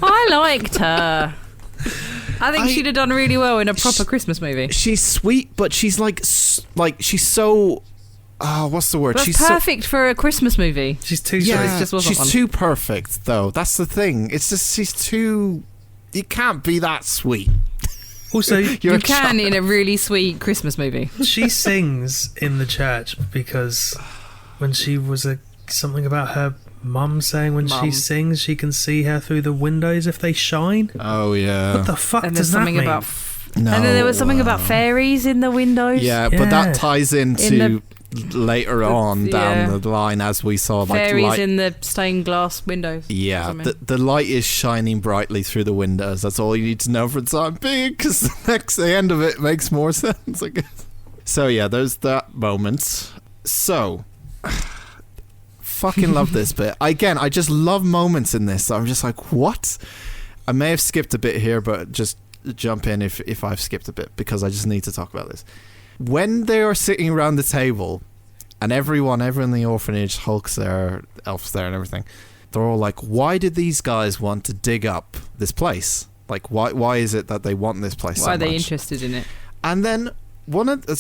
I liked her. I think she'd have done really well in a proper Christmas movie. She's sweet, but she's like she's so... Oh, what's the word? That's She's perfect for a Christmas movie. She's too Yeah, just wasn't she's one. too perfect, though. That's the thing. It's just she's too... You can't be that sweet. Also, You can in a really sweet Christmas movie. she sings in the church because when she was something about her mum saying when she sings she can see her through the windows if they shine. Oh, yeah. What the fuck And does there's that something mean? about... No, and then there was something about fairies in the windows. Yeah, but that ties into In later on down yeah. the line as we saw. Like, Fairies light, in the stained glass windows. yeah, the light is shining brightly through the windows. That's all you need to know for the time being, because the end of it makes more sense, I guess. So yeah, there's that moment. So... fucking love this bit. Again, I just love moments in this. So I'm just like, what? I may have skipped a bit here, but just jump in if I've skipped a bit, because I just need to talk about this. When they are sitting around the table and everyone in the orphanage, Hulk's there, Elf's there and everything, they're all like, why did these guys want to dig up this place? Like, why is it that they want this place so much? Why are they interested in it? And then one of the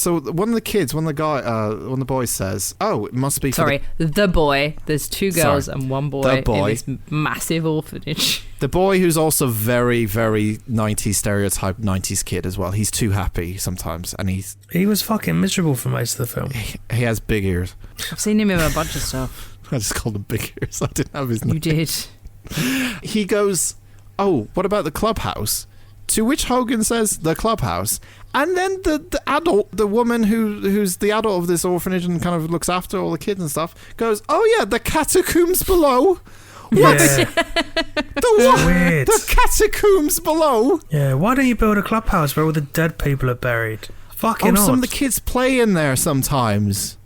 boys says, "Oh, it must be." The boy. There's two girls and one boy in this massive orphanage. The boy who's also very, very 90s stereotype 90s kid as well. He's too happy sometimes, and he was fucking miserable for most of the film. He has big ears. I've seen him in a bunch of stuff. I just called him big ears. I didn't have his name. You did. He goes, "Oh, what about the clubhouse?" To which Hogan says, "The clubhouse." And then the adult, the woman who's the adult of this orphanage and kind of looks after all the kids and stuff, goes, "Oh yeah, the catacombs below." What? Yeah. The what? Weird. The catacombs below? Yeah, why don't you build a clubhouse where all the dead people are buried? Fucking odd. Some of the kids play in there sometimes.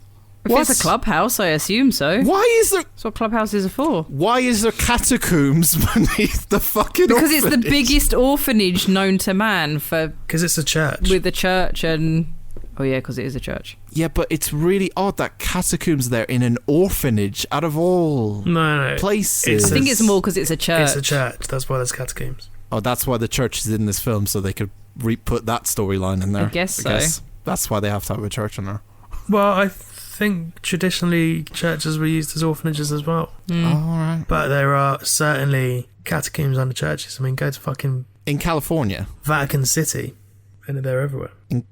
If it's a clubhouse, I assume so. Why is there... That's what clubhouses are for. Why is there catacombs beneath the fucking Because orphanage? it's the biggest orphanage known to man for... Because it's a church. With the church and... Oh yeah, because it is a church. Yeah, but it's really odd that catacombs there in an orphanage out of all places. I think it's more because it's a church. It's a church. That's why there's catacombs. Oh, that's why the church is in this film, so they could put that storyline in there. I guess so. That's why they have to have a church in there. Well, I think traditionally churches were used as orphanages as well. Oh, all right. But there are certainly catacombs under churches. I mean, go to fucking... In California? Vatican City. And they're everywhere.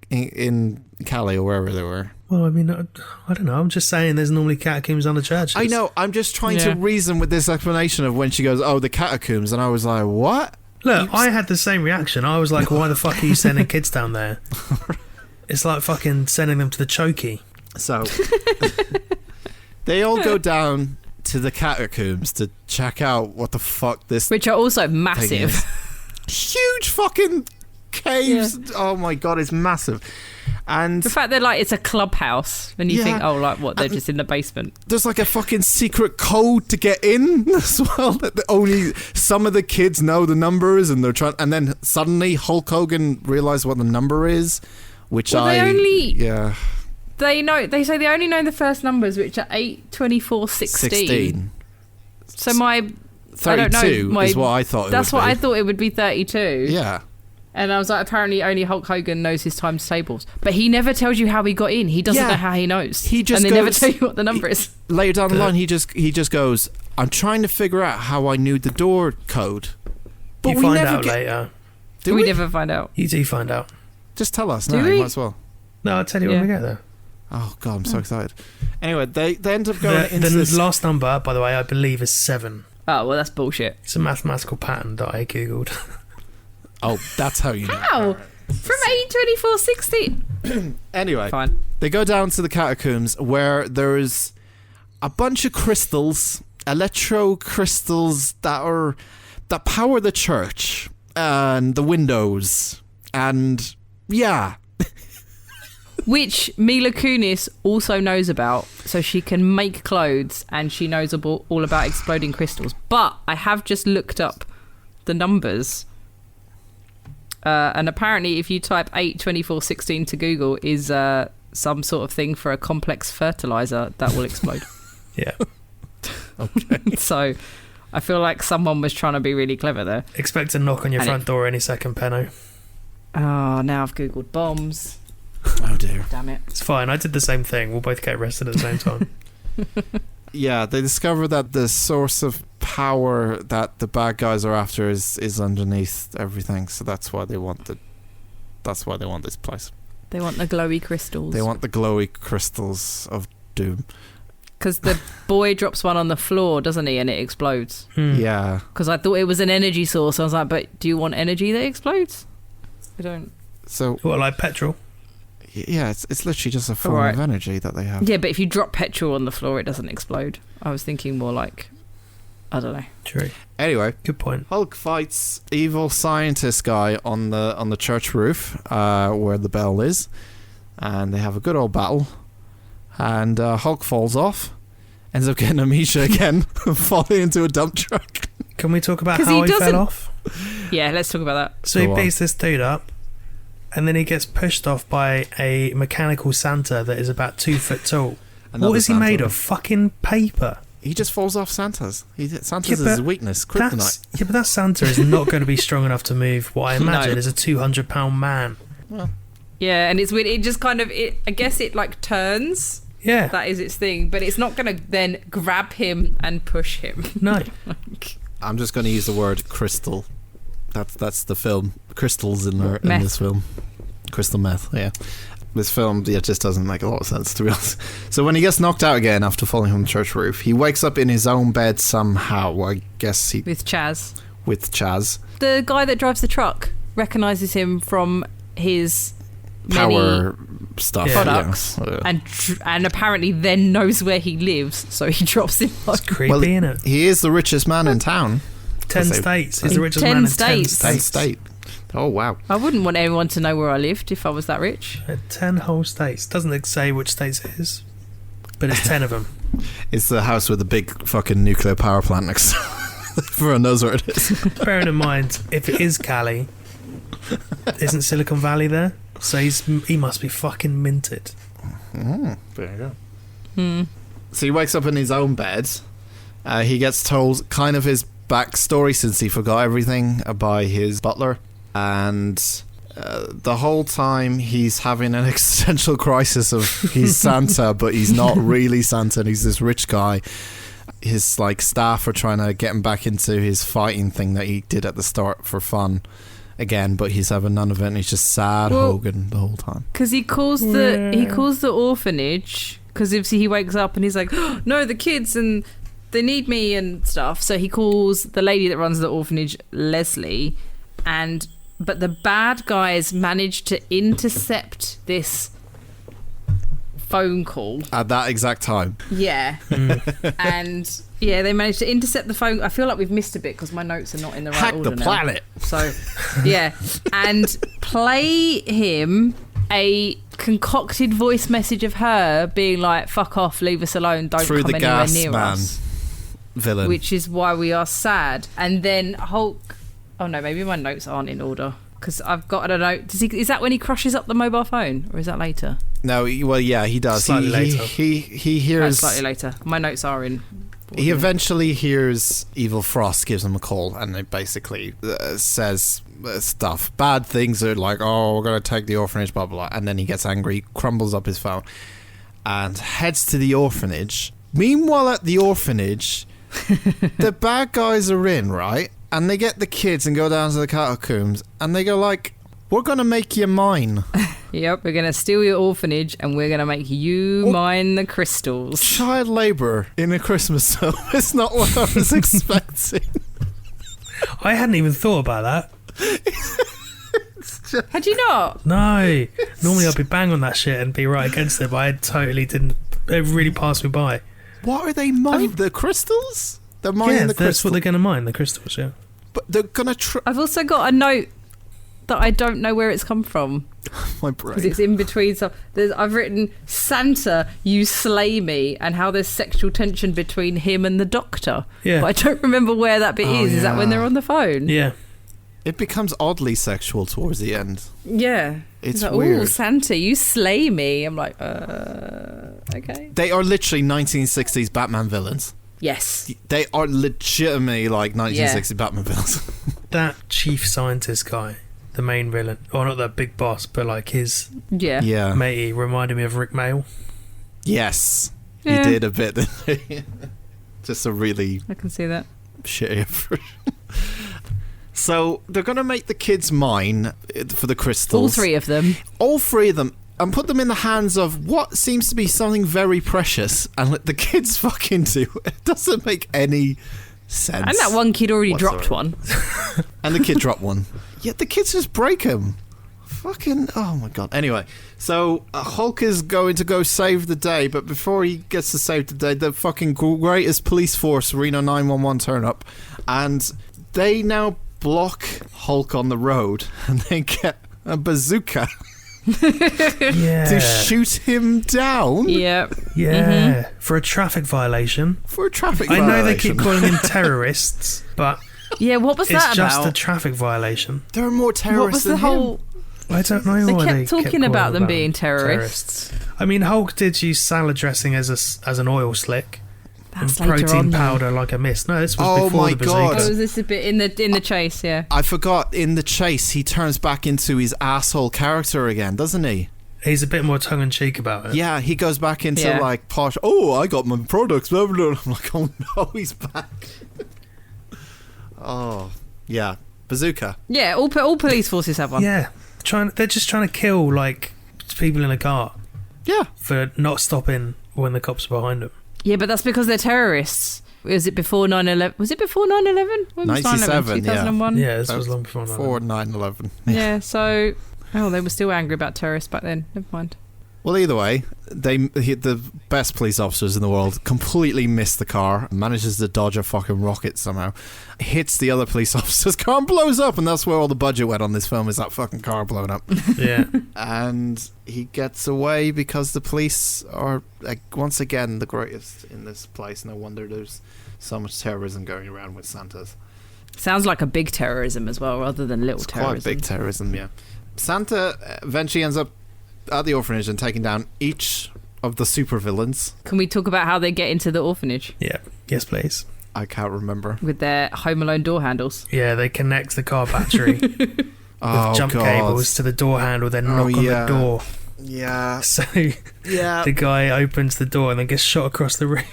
In Cali or wherever they were. Well, I mean, I don't know. I'm just saying there's normally catacombs under churches. I know. I'm just trying to reason with this explanation of when she goes, "Oh, the catacombs," and I was like, "What?" Look, I had the same reaction. I was like, "Why the fuck are you sending kids down there?" It's like fucking sending them to the chokey. So they all go down to the catacombs to check out what the fuck this, which are also massive, huge fucking caves. Yeah. Oh my god, it's massive. And the fact that like it's a clubhouse and you think, oh, like what, they're just in the basement. There's like a fucking secret code to get in as well that only some of the kids know the numbers, and they're trying, and then suddenly Hulk Hogan realized what the number is, which They say they only know the first numbers, which are 8, 24, 16. So my 32 I don't know, is what I thought. That's what I thought it would be 32. Yeah. And I was like, apparently only Hulk Hogan knows his times tables. But he never tells you how he got in. He doesn't know how he knows. He just and they never tell you what the number is. Later down the line, he just goes, I'm trying to figure out how I knew the door code. But you find out later. Do we never find out? You do find out. Just tell us Do now, we? you might as well. No, I'll tell you when we get there. Oh, God, I'm so excited. Anyway, they end up going into the this... last number, by the way, I believe is 7. Oh, well, that's bullshit. It's a mathematical pattern that I googled. Oh, that's how you know. How? From 8, 24, 16. Anyway, Fine. They go down to the catacombs where there's a bunch of crystals, electro crystals that power the church and the windows, and yeah. Which Mila Kunis also knows about, so she can make clothes and she knows all about exploding crystals. But I have just looked up the numbers, and apparently if you type 8, 24, 16 to Google is some sort of thing for a complex fertilizer that will explode. Yeah. Okay. So I feel like someone was trying to be really clever there. Expect a knock on your front door any second, Penno. Oh, now I've Googled bombs. Oh dear. Damn it. It's fine. I did the same thing. We'll both get arrested at the same time. Yeah, they discover that the source of power that the bad guys are after is underneath everything. So that's why they want this place. They want the glowy crystals. They want the glowy crystals of doom. Because the boy drops one on the floor, doesn't he? And it explodes. Yeah. Because I thought it was an energy source. I was like, but do you want energy that explodes? I don't. So what, like petrol? Yeah, it's literally just a form of energy that they have. Yeah, but if you drop petrol on the floor, it doesn't explode. I was thinking more like, I don't know. True. Anyway, good point. Hulk fights evil scientist guy on the church roof, where the bell is, and they have a good old battle. And Hulk falls off, ends up getting amnesia again, falling into a dump truck. Can we talk about how he fell off? Yeah, let's talk about that. So he beats this dude up, and then he gets pushed off by a mechanical Santa that is about 2 foot tall. What is he made of? Fucking paper. He just falls off Santa's. Santa's is his weakness. Kryptonite. Yeah, but that Santa is not going to be strong enough to move what I imagine is a 200-pound man. Well. Yeah, and it's weird. It just kind of, I guess it like turns. Yeah. That is its thing. But it's not going to then grab him and push him. No. I'm just going to use the word crystal. That's the film. Crystals in this film. Crystal meth, yeah. This film, just doesn't make a lot of sense, to be honest. So when he gets knocked out again after falling from the church roof, he wakes up in his own bed somehow. I guess he... With Chaz. The guy that drives the truck recognises him from his power stuff, products, and apparently then knows where he lives, so he drops him. It's creepy, isn't it? He is the richest man in town. 10 states. He's the richest man in 10 states. Oh, wow. I wouldn't want anyone to know where I lived if I was that rich. 10 whole states. Doesn't say which states it is, but it's 10 of them. It's the house with the big fucking nuclear power plant next to everyone knows where it is. Bearing in mind, if it is Cali, isn't Silicon Valley there? So he must be fucking minted. There you go. So he wakes up in his own bed. He gets told kind of his backstory since he forgot everything by his butler. And the whole time he's having an existential crisis of he's Santa, but he's not really Santa, and he's this rich guy. His staff are trying to get him back into his fighting thing that he did at the start for fun again, but he's having none of it, and he's just sad Hogan the whole time. Because he calls the orphanage, because obviously he wakes up and he's like, oh, no, the kids and they need me and stuff. So he calls the lady that runs the orphanage Leslie, but the bad guys managed to intercept this phone call at that exact time. Yeah. And yeah, they managed to intercept the phone. I feel like we've missed a bit because my notes are not in the right order the planet now. So yeah, and play him a concocted voice message of her being like, fuck off, leave us alone, don't through come the anywhere gas near man us, villain, which is why we are sad. And then Hulk, oh no, maybe my notes aren't in order because I've got a note. Is that when he crushes up the mobile phone, or is that later? No, well, yeah, he does. Slightly later. He hears... Slightly later. My notes are in... He eventually hears Evil Frost gives him a call, and it basically says stuff. Bad things are like, oh, we're going to take the orphanage, blah, blah, blah. And then he gets angry, crumbles up his phone, and heads to the orphanage. Meanwhile, at the orphanage, the bad guys are in, right? And they get the kids and go down to the catacombs, and they go like, we're going to make you mine. Yep, we're going to steal your orphanage and we're going to make you mine the crystals. Child labour in a Christmas film is not what I was expecting. I hadn't even thought about that. Had you not? No. Normally I'd be bang on that shit and be right against it, but I totally didn't. It really passed me by. What are they mining? The crystals? They're mining the crystals. That's what they're going to mine, the crystals, yeah. But they're going to... I've also got a note that I don't know where it's come from. My brain. Because it's in between. So I've written, Santa, you slay me, and how there's sexual tension between him and the doctor. Yeah. But I don't remember where that bit is. Yeah. Is that when they're on the phone? Yeah. It becomes oddly sexual towards the end. Yeah. It's like, weird. Oh, Santa, you slay me. I'm like, okay. They are literally 1960s Batman villains. Yes. They are legitimately like 1960s Batman villains. That chief scientist guy, the main villain, or not the big boss, but like his matey, reminded me of Rick Mail. Yes. Yeah. He did a bit, didn't he? Just a really... I can see that. Shitty version. So they're going to make the kids mine for the crystals. All three of them. All three of them. And put them in the hands of what seems to be something very precious and let the kids fucking do it. It doesn't make any sense. And that one kid already dropped one. And the kid dropped one. Yet the kids just break him. Fucking, oh my god. Anyway, so Hulk is going to go save the day, but before he gets to save the day, the fucking greatest police force, Reno 911, turn up, and they now block Hulk on the road, and they get a bazooka to shoot him down. Yeah. Yeah. For a traffic violation. I know they keep calling them terrorists, but yeah, what was that about? It's just a traffic violation. There are more terrorists than him. I don't know why they kept talking about them being terrorists. I mean, Hulk did use salad dressing as an oil slick. That's and later protein on, powder like a mist. No, this was before the bazooka. God. Oh, was this a bit in the chase? Yeah. I forgot. In the chase, he turns back into his asshole character again, doesn't he? He's a bit more tongue in cheek about it. Yeah, he goes back into like posh. Oh, I got my products. Blah, blah, blah. I'm like, oh no, he's back. Oh yeah, bazooka. Yeah, all police forces have one. Yeah, they're just trying to kill like people in a car. Yeah, for not stopping when the cops are behind them. Yeah, but that's because they're terrorists. Was it before 9/11? Was it before 9/11? 97, 2001? Yeah, this was long before 9/11. Before 9/11. Yeah, so they were still angry about terrorists back then. Never mind. Well, either way, the best police officers in the world completely miss the car, manages to dodge a fucking rocket somehow, hits the other police officer's car and blows up, and that's where all the budget went on this film, is that fucking car blowing up. Yeah. And he gets away because the police are, once again, the greatest in this place. No wonder there's so much terrorism going around with Santas. Sounds like a big terrorism as well, rather than little terrorism. Quite big terrorism, yeah. Santa eventually ends up at the orphanage and taking down each of the supervillains. Can we talk about how they get into the orphanage? Yeah. Yes, please. I can't remember. With their Home Alone door handles. Yeah, they connect the car battery with jump cables to the door handle, then knock on the door. Yeah. So the guy opens the door and then gets shot across the room.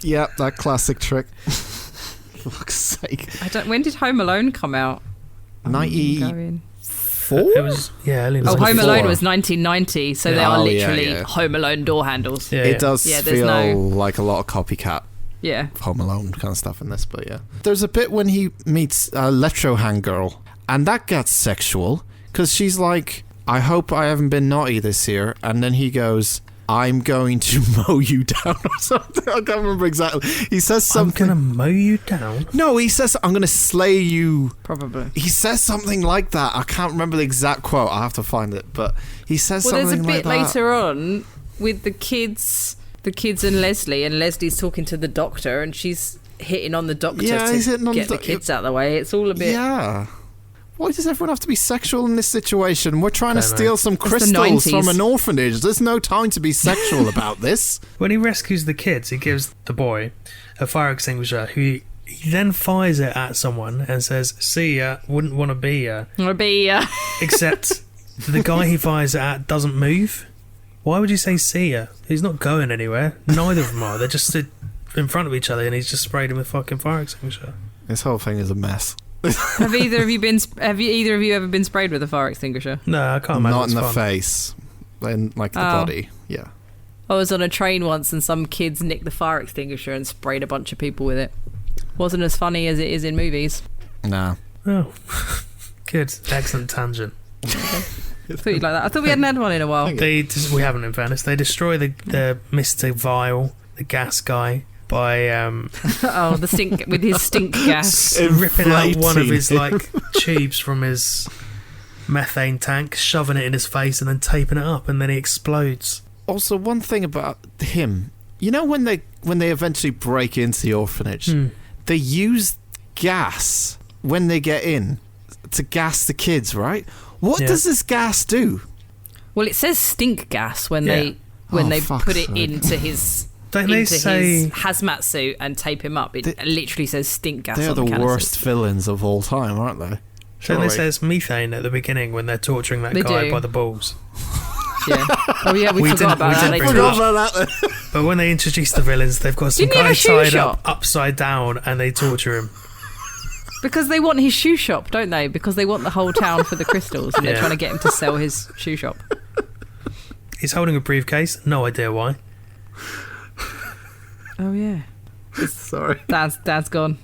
Yeah, that classic trick. For fuck's sake. When did Home Alone come out? 94? It was, early. Home Alone was 1990, so they are literally Home Alone door handles. Yeah, it does feel like a lot of copycat. Yeah. Home Alone kind of stuff in this, but yeah. There's a bit when he meets a Electro Hand girl, and that gets sexual, because she's like, I hope I haven't been naughty this year, and then he goes, I'm going to mow you down or something. I can't remember exactly. He says something. I'm going to mow you down? No, he says, I'm going to slay you. Probably. He says something like that. I can't remember the exact quote. I have to find it. But he says something like that. Well, there's a bit later on with the kids and Leslie's talking to the doctor, and she's hitting on the doctor to get the kids out of the way. It's all a bit... Yeah. Why does everyone have to be sexual in this situation? We're trying to Don't know. steal some the crystals 90s. from an orphanage. There's no time to be sexual about this. When he rescues the kids, he gives the boy a fire extinguisher who he then fires it at someone and says, "See ya, wouldn't want to be ya." Or be Except the guy he fires it at doesn't move. Why would you say "see ya"? He's not going anywhere. Neither of them are. They're just stood in front of each other and he's just sprayed him with fucking fire extinguisher. This whole thing is a mess. Have either of you ever been sprayed with a fire extinguisher? No, I can't imagine. Not in the fun. face. In, like, the Oh. body. Yeah. I was on a train once and some kids nicked the fire extinguisher and sprayed a bunch of people with it. Wasn't as funny as it is in movies. Nah. Oh, good. Excellent tangent. I thought you'd like that. I thought we hadn't had one in a while. We haven't, in fairness. They destroy the Mr. Vile, the gas guy, by Oh, the stink with his stink gas. ripping out one of Inflating his him. like tubes from his methane tank, shoving it in his face, and then taping it up, and then he explodes. Also, one thing about him, you know, when they eventually break into the orphanage, they use gas when they get in to gas the kids, right? What Yeah. does this gas do? Well, it says stink gas when Yeah. they Oh, they fuck's put it sake. into his Don't they into say? his hazmat suit and tape him up. It literally says stink gas. They're on the the worst villains of all time, aren't they? Don't they Surely. say it's methane at the beginning when they're torturing that They guy do. by the balls? Yeah. Oh yeah, we We forgot didn't- about we that. didn't They bring forgot. that about that. But when they introduce the villains, they've got some Didn't he have guy a shoe tied shop? up upside down, and they torture him. Because they want his shoe shop, don't they? Because they want the whole town for the crystals, and they're Yeah. trying to get him to sell his shoe shop. He's holding a briefcase. No idea why. Oh yeah, Sorry. Dad's gone.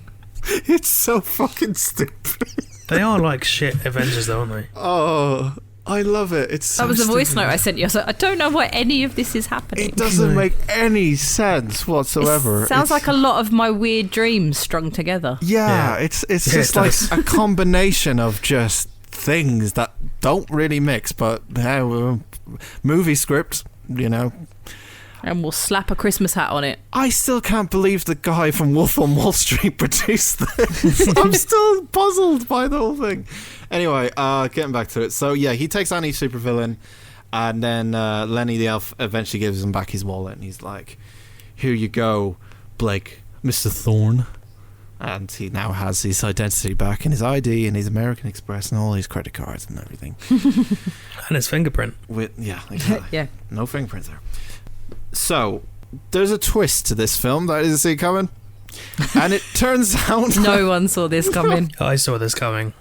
It's so fucking stupid. They are like shit Avengers, though, aren't they? Oh, I love it. It's so That was a voice stupid. note I sent you. I was like, I don't know why any of this is happening. It doesn't No. make any sense whatsoever. Sounds It's- like a lot of my weird dreams strung together. Yeah, Yeah. it's Yeah, just it like does. a combination of just things that don't really mix, but movie script, you know. And we'll slap a Christmas hat on it. I still can't believe the guy from Wolf on Wall Street produced this. I'm still puzzled by the whole thing. Anyway, getting back to it. So yeah, he takes on each supervillain, and then Lenny the elf eventually gives him back his wallet, and he's like, "Here you go, Blake, Mr. Thorne." And he now has his identity back, and his ID, and his American Express, and all his credit cards and everything. And his fingerprint. Yeah, exactly. Yeah. No fingerprints there. So, there's a twist to this film that I didn't see coming. And it turns out... No one saw this coming. I saw this coming.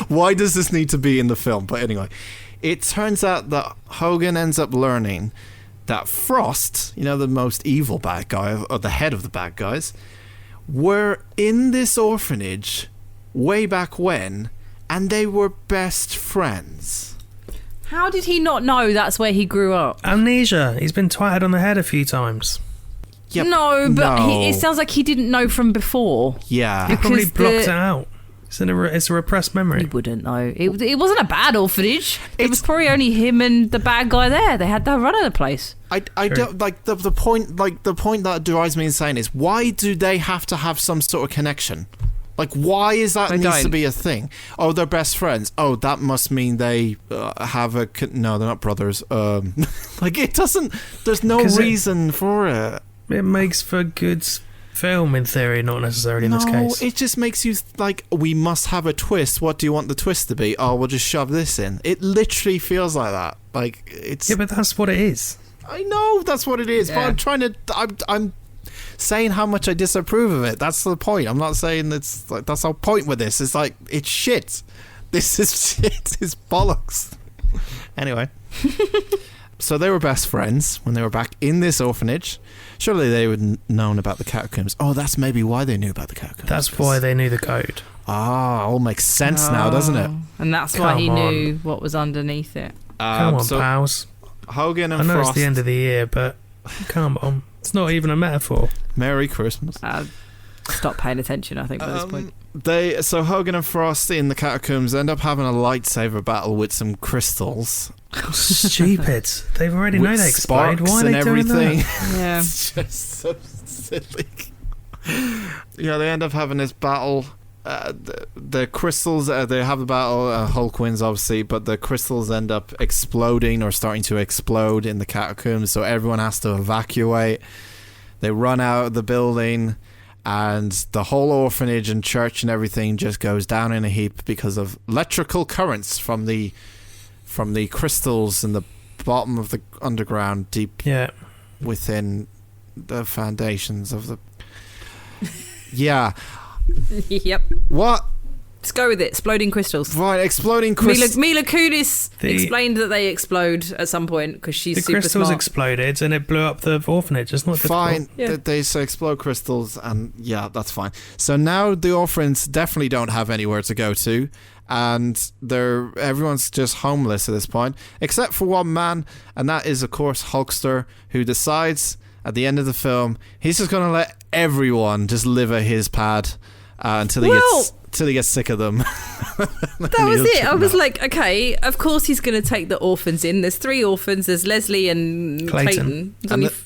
Why does this need to be in the film? But anyway, it turns out that Hogan ends up learning that Frost, you know, the most evil bad guy, or the head of the bad guys, were in this orphanage way back when, and they were best friends. How did he not know that's where he grew up? Amnesia. He's been twatted on the head a few times. Yep. No, but No. it sounds like he didn't know from before. Yeah. He probably Because blocked it the- out. It's a repressed He memory. wouldn't know. It wasn't a bad orphanage. It was It's- probably only him and the bad guy there. They had the run of the place. I True. don't like the point. Like the point that drives me insane is why do they have to have some sort of connection? Like why is that They needs to don't. be a thing? Oh, they're best friends. Oh, that must mean they have a. No, they're not brothers. Like it doesn't. There's no 'Cause reason for it. It makes for good film in theory, not necessarily in this case. It just makes you like we must have a twist. What do you want the twist to be? Oh, we'll just shove this in. It literally feels like that. Like it's. Yeah, but that's what it is. I know that's what it is, but Yeah. I'm trying to. I'm saying how much I disapprove of it. That's the point. I'm not saying it's like that's our point with this. It's like it's shit. This is shit. It's bollocks. Anyway, so they were best friends when they were back in this orphanage. Surely they would known about the catacombs. Oh, that's maybe why they knew about the catacombs. That's 'cause- why they knew the code. all makes sense now, doesn't it? Oh. And that's why he Come on. knew what was underneath it. Come on, so pals. Hogan and I know Frost. it's the end of the year, but come on. It's not even a metaphor. Merry Christmas. Stop paying attention, I think, by this point. So Hogan and Frost in the catacombs end up having a lightsaber battle with some crystals. Stupid. They already know with they explode. sparks Why are and they doing everything. that? Yeah. It's just so silly. Yeah, they end up having this battle, the crystals, they have the battle. Hulk wins, obviously, but the crystals end up exploding or starting to explode in the catacombs, so everyone has to evacuate. They run out of the building, and the whole orphanage and church and everything just goes down in a heap because of electrical currents from the crystals in the bottom of the underground, deep within the foundations of the... Yeah. Yep. What? Let's go with it. Exploding crystals. Right, exploding crystals. Mila Kunis explained that they explode at some point because she's super crystals smart. exploded and it blew up the orphanage. It's not fine. Yeah. They say explode crystals, and yeah, that's fine. So now the orphans definitely don't have anywhere to go to, and everyone's just homeless at this point, except for one man, and that is, of course, Hulkster, who decides at the end of the film he's just going to let everyone just live at his pad until he gets sick of them. That was it. I was like, okay, of course he's going to take the orphans in. There's 3 orphans. There's Leslie and Clayton.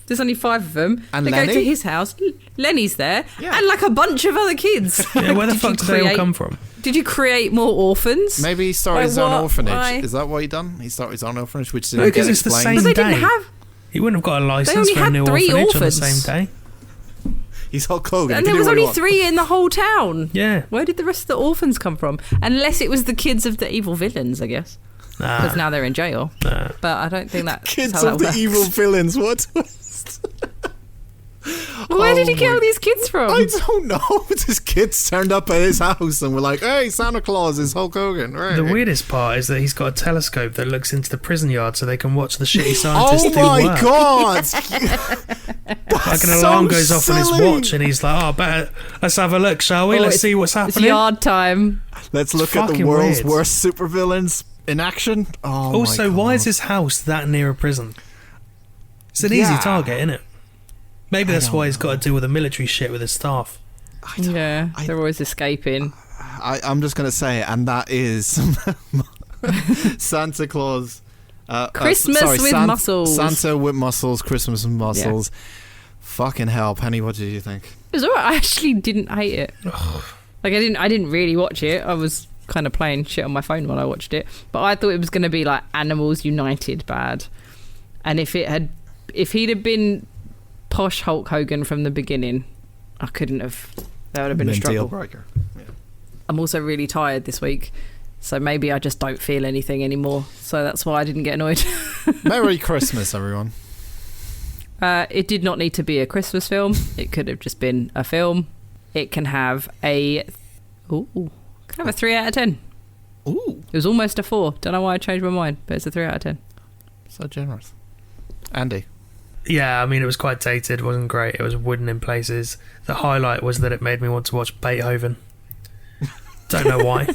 There's only 5 of them. And they Lenny? go to his house. Lenny's there. Yeah. And like a bunch of other kids. Yeah, where the fuck did they all come from? Did you create more orphans? Maybe he started his own orphanage. Is that what he done? He started his own orphanage, which didn't because get it's explained. the same But they day. didn't have... He wouldn't have got a They license only for a had new 3 orphanage orphans. on the same day. He's Hulk Hogan. And there was only 3 in the whole town. Yeah. Where did the rest of the orphans come from? Unless it was the kids of the evil villains, I guess. Because now they're in jail. Nah. But I don't think that's Kids how that of the works. evil villains. What? Where did he get all these kids from? I don't know. His kids turned up at his house and were like, "Hey, Santa Claus is Hulk Hogan." Right. The weirdest part is that he's got a telescope that looks into the prison yard so they can watch the shitty scientists do Oh my work. God! Like an alarm goes off on his watch and he's like, let's have a look, shall we? Let's see what's It's happening. yard time. Let's look at the fucking world's weird. worst supervillains in action. Oh Also, my why God. is his house that near a prison? It's an easy target, isn't it? Maybe that's why he's got to deal with the military shit with his staff. Yeah, they're always escaping. I'm just gonna say, and that is Santa Claus. Christmas with muscles. Santa with muscles. Christmas with muscles. Fucking hell, Penny. What did you think? It was alright. I actually didn't hate it. Like I didn't really watch it. I was kind of playing shit on my phone while I watched it. But I thought it was going to be like Animals United bad. And if he'd have been posh Hulk Hogan from the beginning, I couldn't have. That would have been a struggle. Deal breaker. Yeah. I'm also really tired this week, so maybe I just don't feel anything anymore. So that's why I didn't get annoyed. Merry Christmas, everyone. It did not need to be a Christmas film. It could have just been a film. It can have a 3 out of 10. Ooh, It was almost a 4. Don't know why I changed my mind, but it's a 3 out of 10. so generous. Andy. Yeah, I mean, it was quite dated, wasn't great. It was wooden in places. The highlight was that it made me want to watch Beethoven. Don't know why.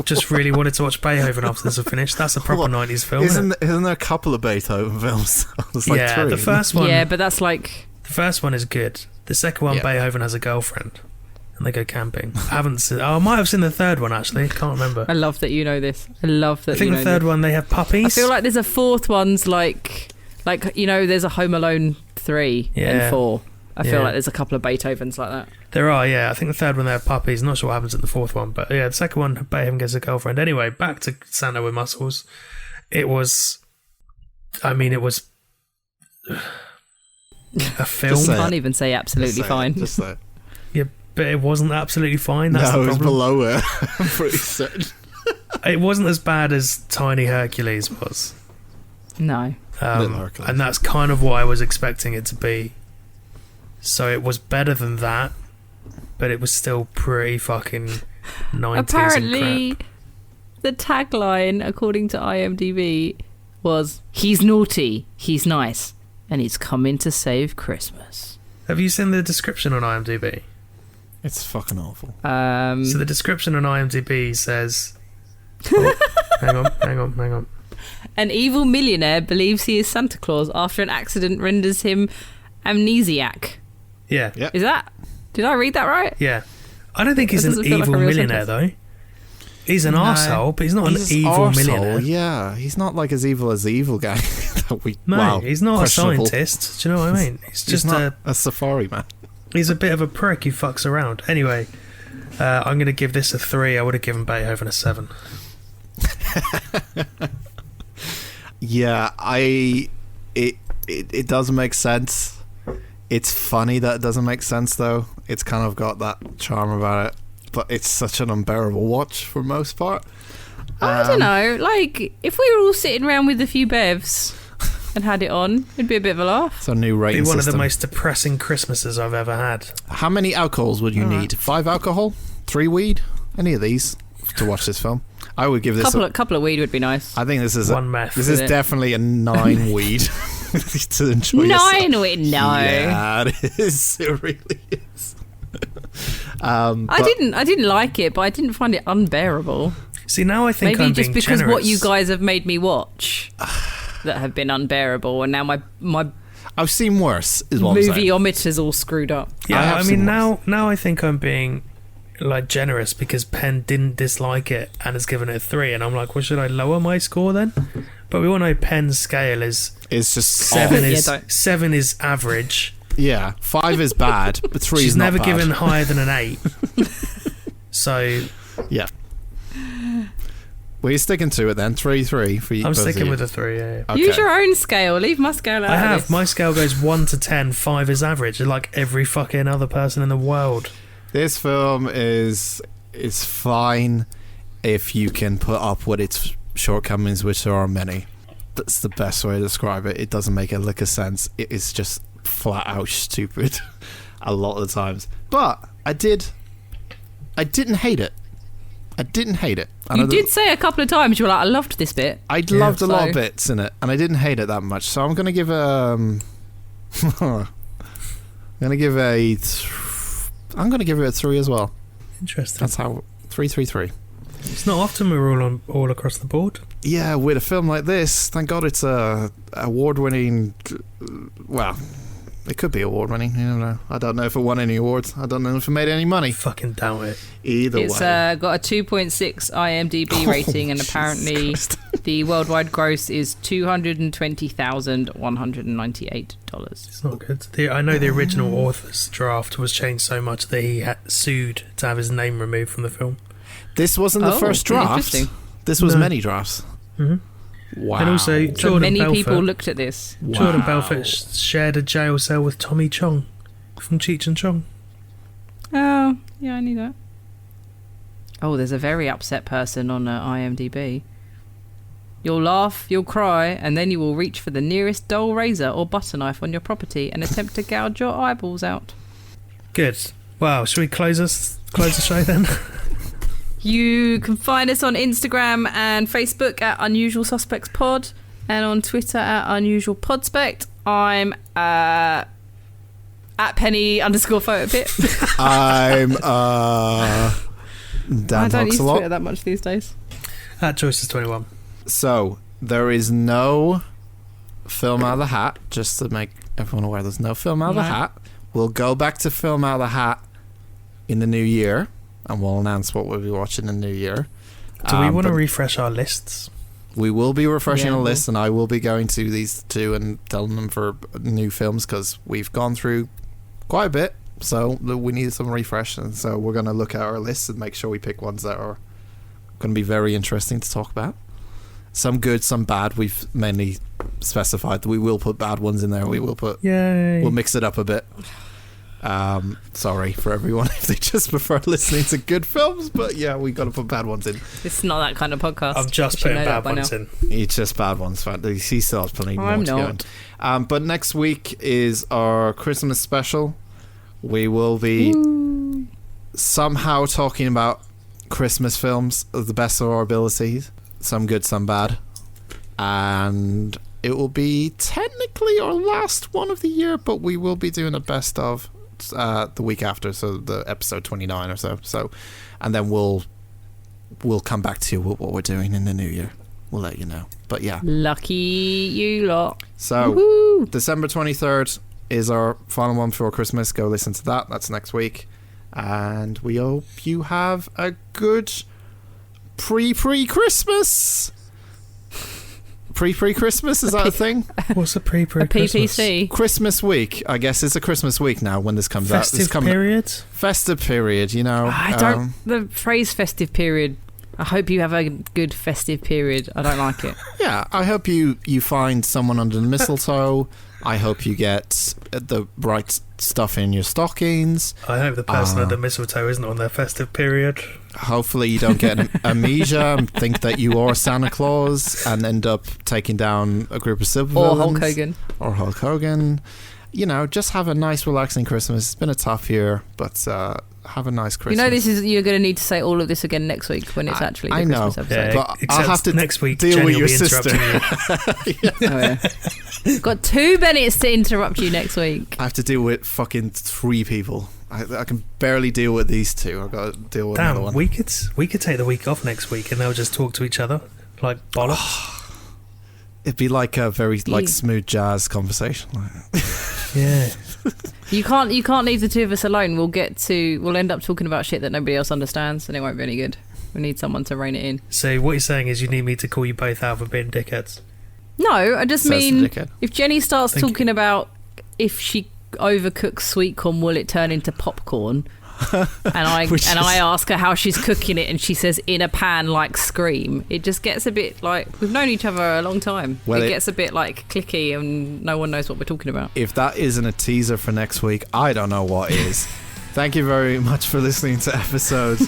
Just really wanted to watch Beethoven after this had finished. That's a proper 90s film, isn't Isn't there a couple of Beethoven films? There's like yeah, 3. the first one. Yeah, but that's like... The first one is good. The second one, Yeah. Beethoven has a girlfriend, and they go camping. I haven't seen. Oh, I might have seen the third one actually. Can't remember. I love that you know this. I love that I think you the know third this. one they have puppies. I feel like there's a 4th one's like you know, there's a Home Alone 3 Yeah. and 4. I feel Yeah. like there's a couple of Beethovens like that. There are, yeah. I think the third one they have puppies. Not sure what happens in the fourth one, but yeah, the second one Beethoven gets a girlfriend. Anyway, back to Santa with Muscles. It was a film. Just say Can't it. even say absolutely fine. Just say it. Yeah, but it wasn't absolutely fine. That's No, the it was problem. below it. I'm pretty certain. It wasn't as bad as Tiny Hercules was. No. Little Hercules. And that's kind of what I was expecting it to be. So it was better than that, but it was still pretty fucking 90s Apparently, and crap. the tagline, according to IMDb, was, "He's naughty, he's nice, and he's coming to save Christmas." Have you seen the description on IMDb? It's fucking awful. So the description on IMDb says... Oh, hang on. An evil millionaire believes he is Santa Claus after an accident renders him amnesiac. Yeah. Yep. Is that... Did I read that right? Yeah. I don't think he's That an doesn't feel like evil a real millionaire, though. He's an No. arsehole, but he's not He's an evil arsehole, millionaire. Yeah, he's not like as evil as the evil guy that we. No, wow, he's not a questionable. scientist. Do you know what I mean? He's He's just not a safari man. he's a bit of a prick who fucks around. Anyway, I'm going to give this a 3. I would have given Beethoven a 7. Yeah, it doesn't make sense. It's funny that it doesn't make sense, though. It's kind of got that charm about it, but it's such an unbearable watch for most part. I don't know. Like, if we were all sitting around with a few bevs and had it on, it'd be a bit of a laugh. It's a new rating It'd be one system. of the most depressing Christmases I've ever had. How many alcohols would you need? 5 alcohol? 3 weed? Any of these to watch this film? I would give this couple of weed would be nice. I think this is 1 meth. This is definitely a 9 weed to enjoy 9 weed? No. Yeah, it is. It really is. I didn't like it, but I didn't find it unbearable. See, now I think Maybe I'm just being because generous. what you guys have made me watch that have been unbearable, and now my I've seen worse. Is what I'm saying. movie-ometer's all screwed up. Yeah, I seen mean, worse. now I think I'm being like generous because Penn didn't dislike it and has given it a 3, and I'm like, well, should I lower my score then? But we all know Penn's scale is It's just 7 off. is don't. 7 is average. Yeah, 5 is bad, but 3 She's is not never bad. given higher than an 8. So Yeah. Well, you're sticking to it then. 3 for you. I'm both of sticking you. with a 3. Yeah. Okay. Use your own scale. Leave my scale out I of have. this. My scale goes 1 to 10. 5 is average, like every fucking other person in the world. This film is fine if you can put up with its shortcomings, which there are many. That's the best way to describe it. It doesn't make a lick of sense. It is just flat out stupid a lot of the times. But I didn't hate it. I didn't hate it. And You did say a couple of times you were like, I loved this bit. I loved a lot So- of bits in it, and I didn't hate it that much. So I'm gonna give I'm gonna give it a 3 as well. Interesting. That's how 3. It's not often we're all across the board. Yeah, with a film like this, thank God it's a award-winning. Well, it could be award-winning. You never know. I don't know if it won any awards. I don't know if it made any money. Fucking doubt it. Either It's way. got a 2.6 IMDb rating, and Jesus apparently Christ. the worldwide gross is $220,198. It's not good. I know the original author's draft was changed so much that he sued to have his name removed from the film. This wasn't the first draft. Interesting. This was No. many drafts. Mhm. Wow. And also, So Jordan many Belfort, people looked at this. Jordan Wow. Belfort shared a jail cell with Tommy Chong from Cheech and Chong. Oh, yeah, I knew that. Oh, there's a very upset person on IMDb. You'll laugh, you'll cry, and then you will reach for the nearest dull razor or butter knife on your property and attempt to gouge your eyeballs out. Good. Wow, should we close the show then? You can find us on Instagram and Facebook at Unusual Suspects Pod, and on Twitter at Unusual Podspect. I'm at Penny_photopit. I'm Dan I don't talks use a lot. Twitter that much these days. At Choices21. So there is no film out of the hat. Just to make everyone aware, there's no film out of the No. hat. We'll go back to film out of the hat in the new year, and we'll announce what we'll be watching in the new year. Do we want to but refresh our lists? we will be refreshing Yeah, a we'll- list, and I will be going to these two and telling them for new films because we've gone through quite a bit, so we need some refresh. And so we're going to look at our lists and make sure we pick ones that are going to be very interesting to talk about. Some good, some bad. We've mainly specified that we will put bad ones in there. Yay. We'll mix it up a bit. Sorry for everyone if they just prefer listening to good films, but yeah, we got to put bad ones in. It's not that kind of podcast. I'm just You should putting know that bad by ones now. in. It's just bad ones. He still has plenty more I'm to go. not. But next week is our Christmas special. We will be somehow talking about Christmas films of the best of our abilities. Some good, some bad. And it will be technically our last one of the year, but we will be doing a best of the week after, so the episode 29 or so. And then we'll come back to you with what we're doing in the new year. We'll let you know. But yeah. Lucky you lot. So Woo-hoo. December 23rd is our final one before Christmas. Go listen to that. That's next week. And we hope you have a good pre-Christmas. Pre-Christmas, is that a thing? What's a pre-Christmas? PPC. Christmas week. I guess it's a Christmas week now when this comes out. Festive period? Festive period, you know. I don't. The phrase festive period. I hope you have a good festive period. I don't like it. Yeah, I hope you find someone under the mistletoe. I hope you get the right stuff in your stockings. I hope the person at the mistletoe isn't on their festive period. Hopefully you don't get amnesia and think that you are Santa Claus and end up taking down a group of supervillains. Or Hulk Hogan. You know, just have a nice, relaxing Christmas. It's been a tough year, but have a nice Christmas. You know, you're going to need to say all of this again next week when it's actually the Christmas episode. Yeah, but I'll have to next week deal Jenny with your will be sister. interrupting you. Oh, yeah. Got 2 Bennetts to interrupt you next week. I have to deal with fucking 3 people. I can barely deal with these 2. I've got to deal with another one. We could take the week off next week and they'll just talk to each other like bollocks. It'd be like a very smooth jazz conversation. Yeah. You can't leave the 2 of us alone. We'll end up talking about shit that nobody else understands, and it won't be any good. We need someone to rein it in. So what you're saying is you need me to call you both out for being dickheads? No, I just mean if Jenny starts Thank talking about if she overcooks sweet corn, will it turn into popcorn? And I ask her how she's cooking it, and she says in a pan like Scream. It just gets a bit like, we've known each other a long time. Well, it gets a bit like clicky, and no one knows what we're talking about. If that isn't a teaser for next week, I don't know what is. Thank you very much for listening to episode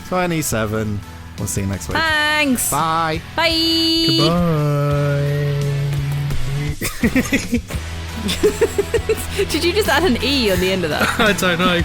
27. We'll see you next week. Thanks. Bye. Bye. Goodbye. Did you just add an E on the end of that? I don't know.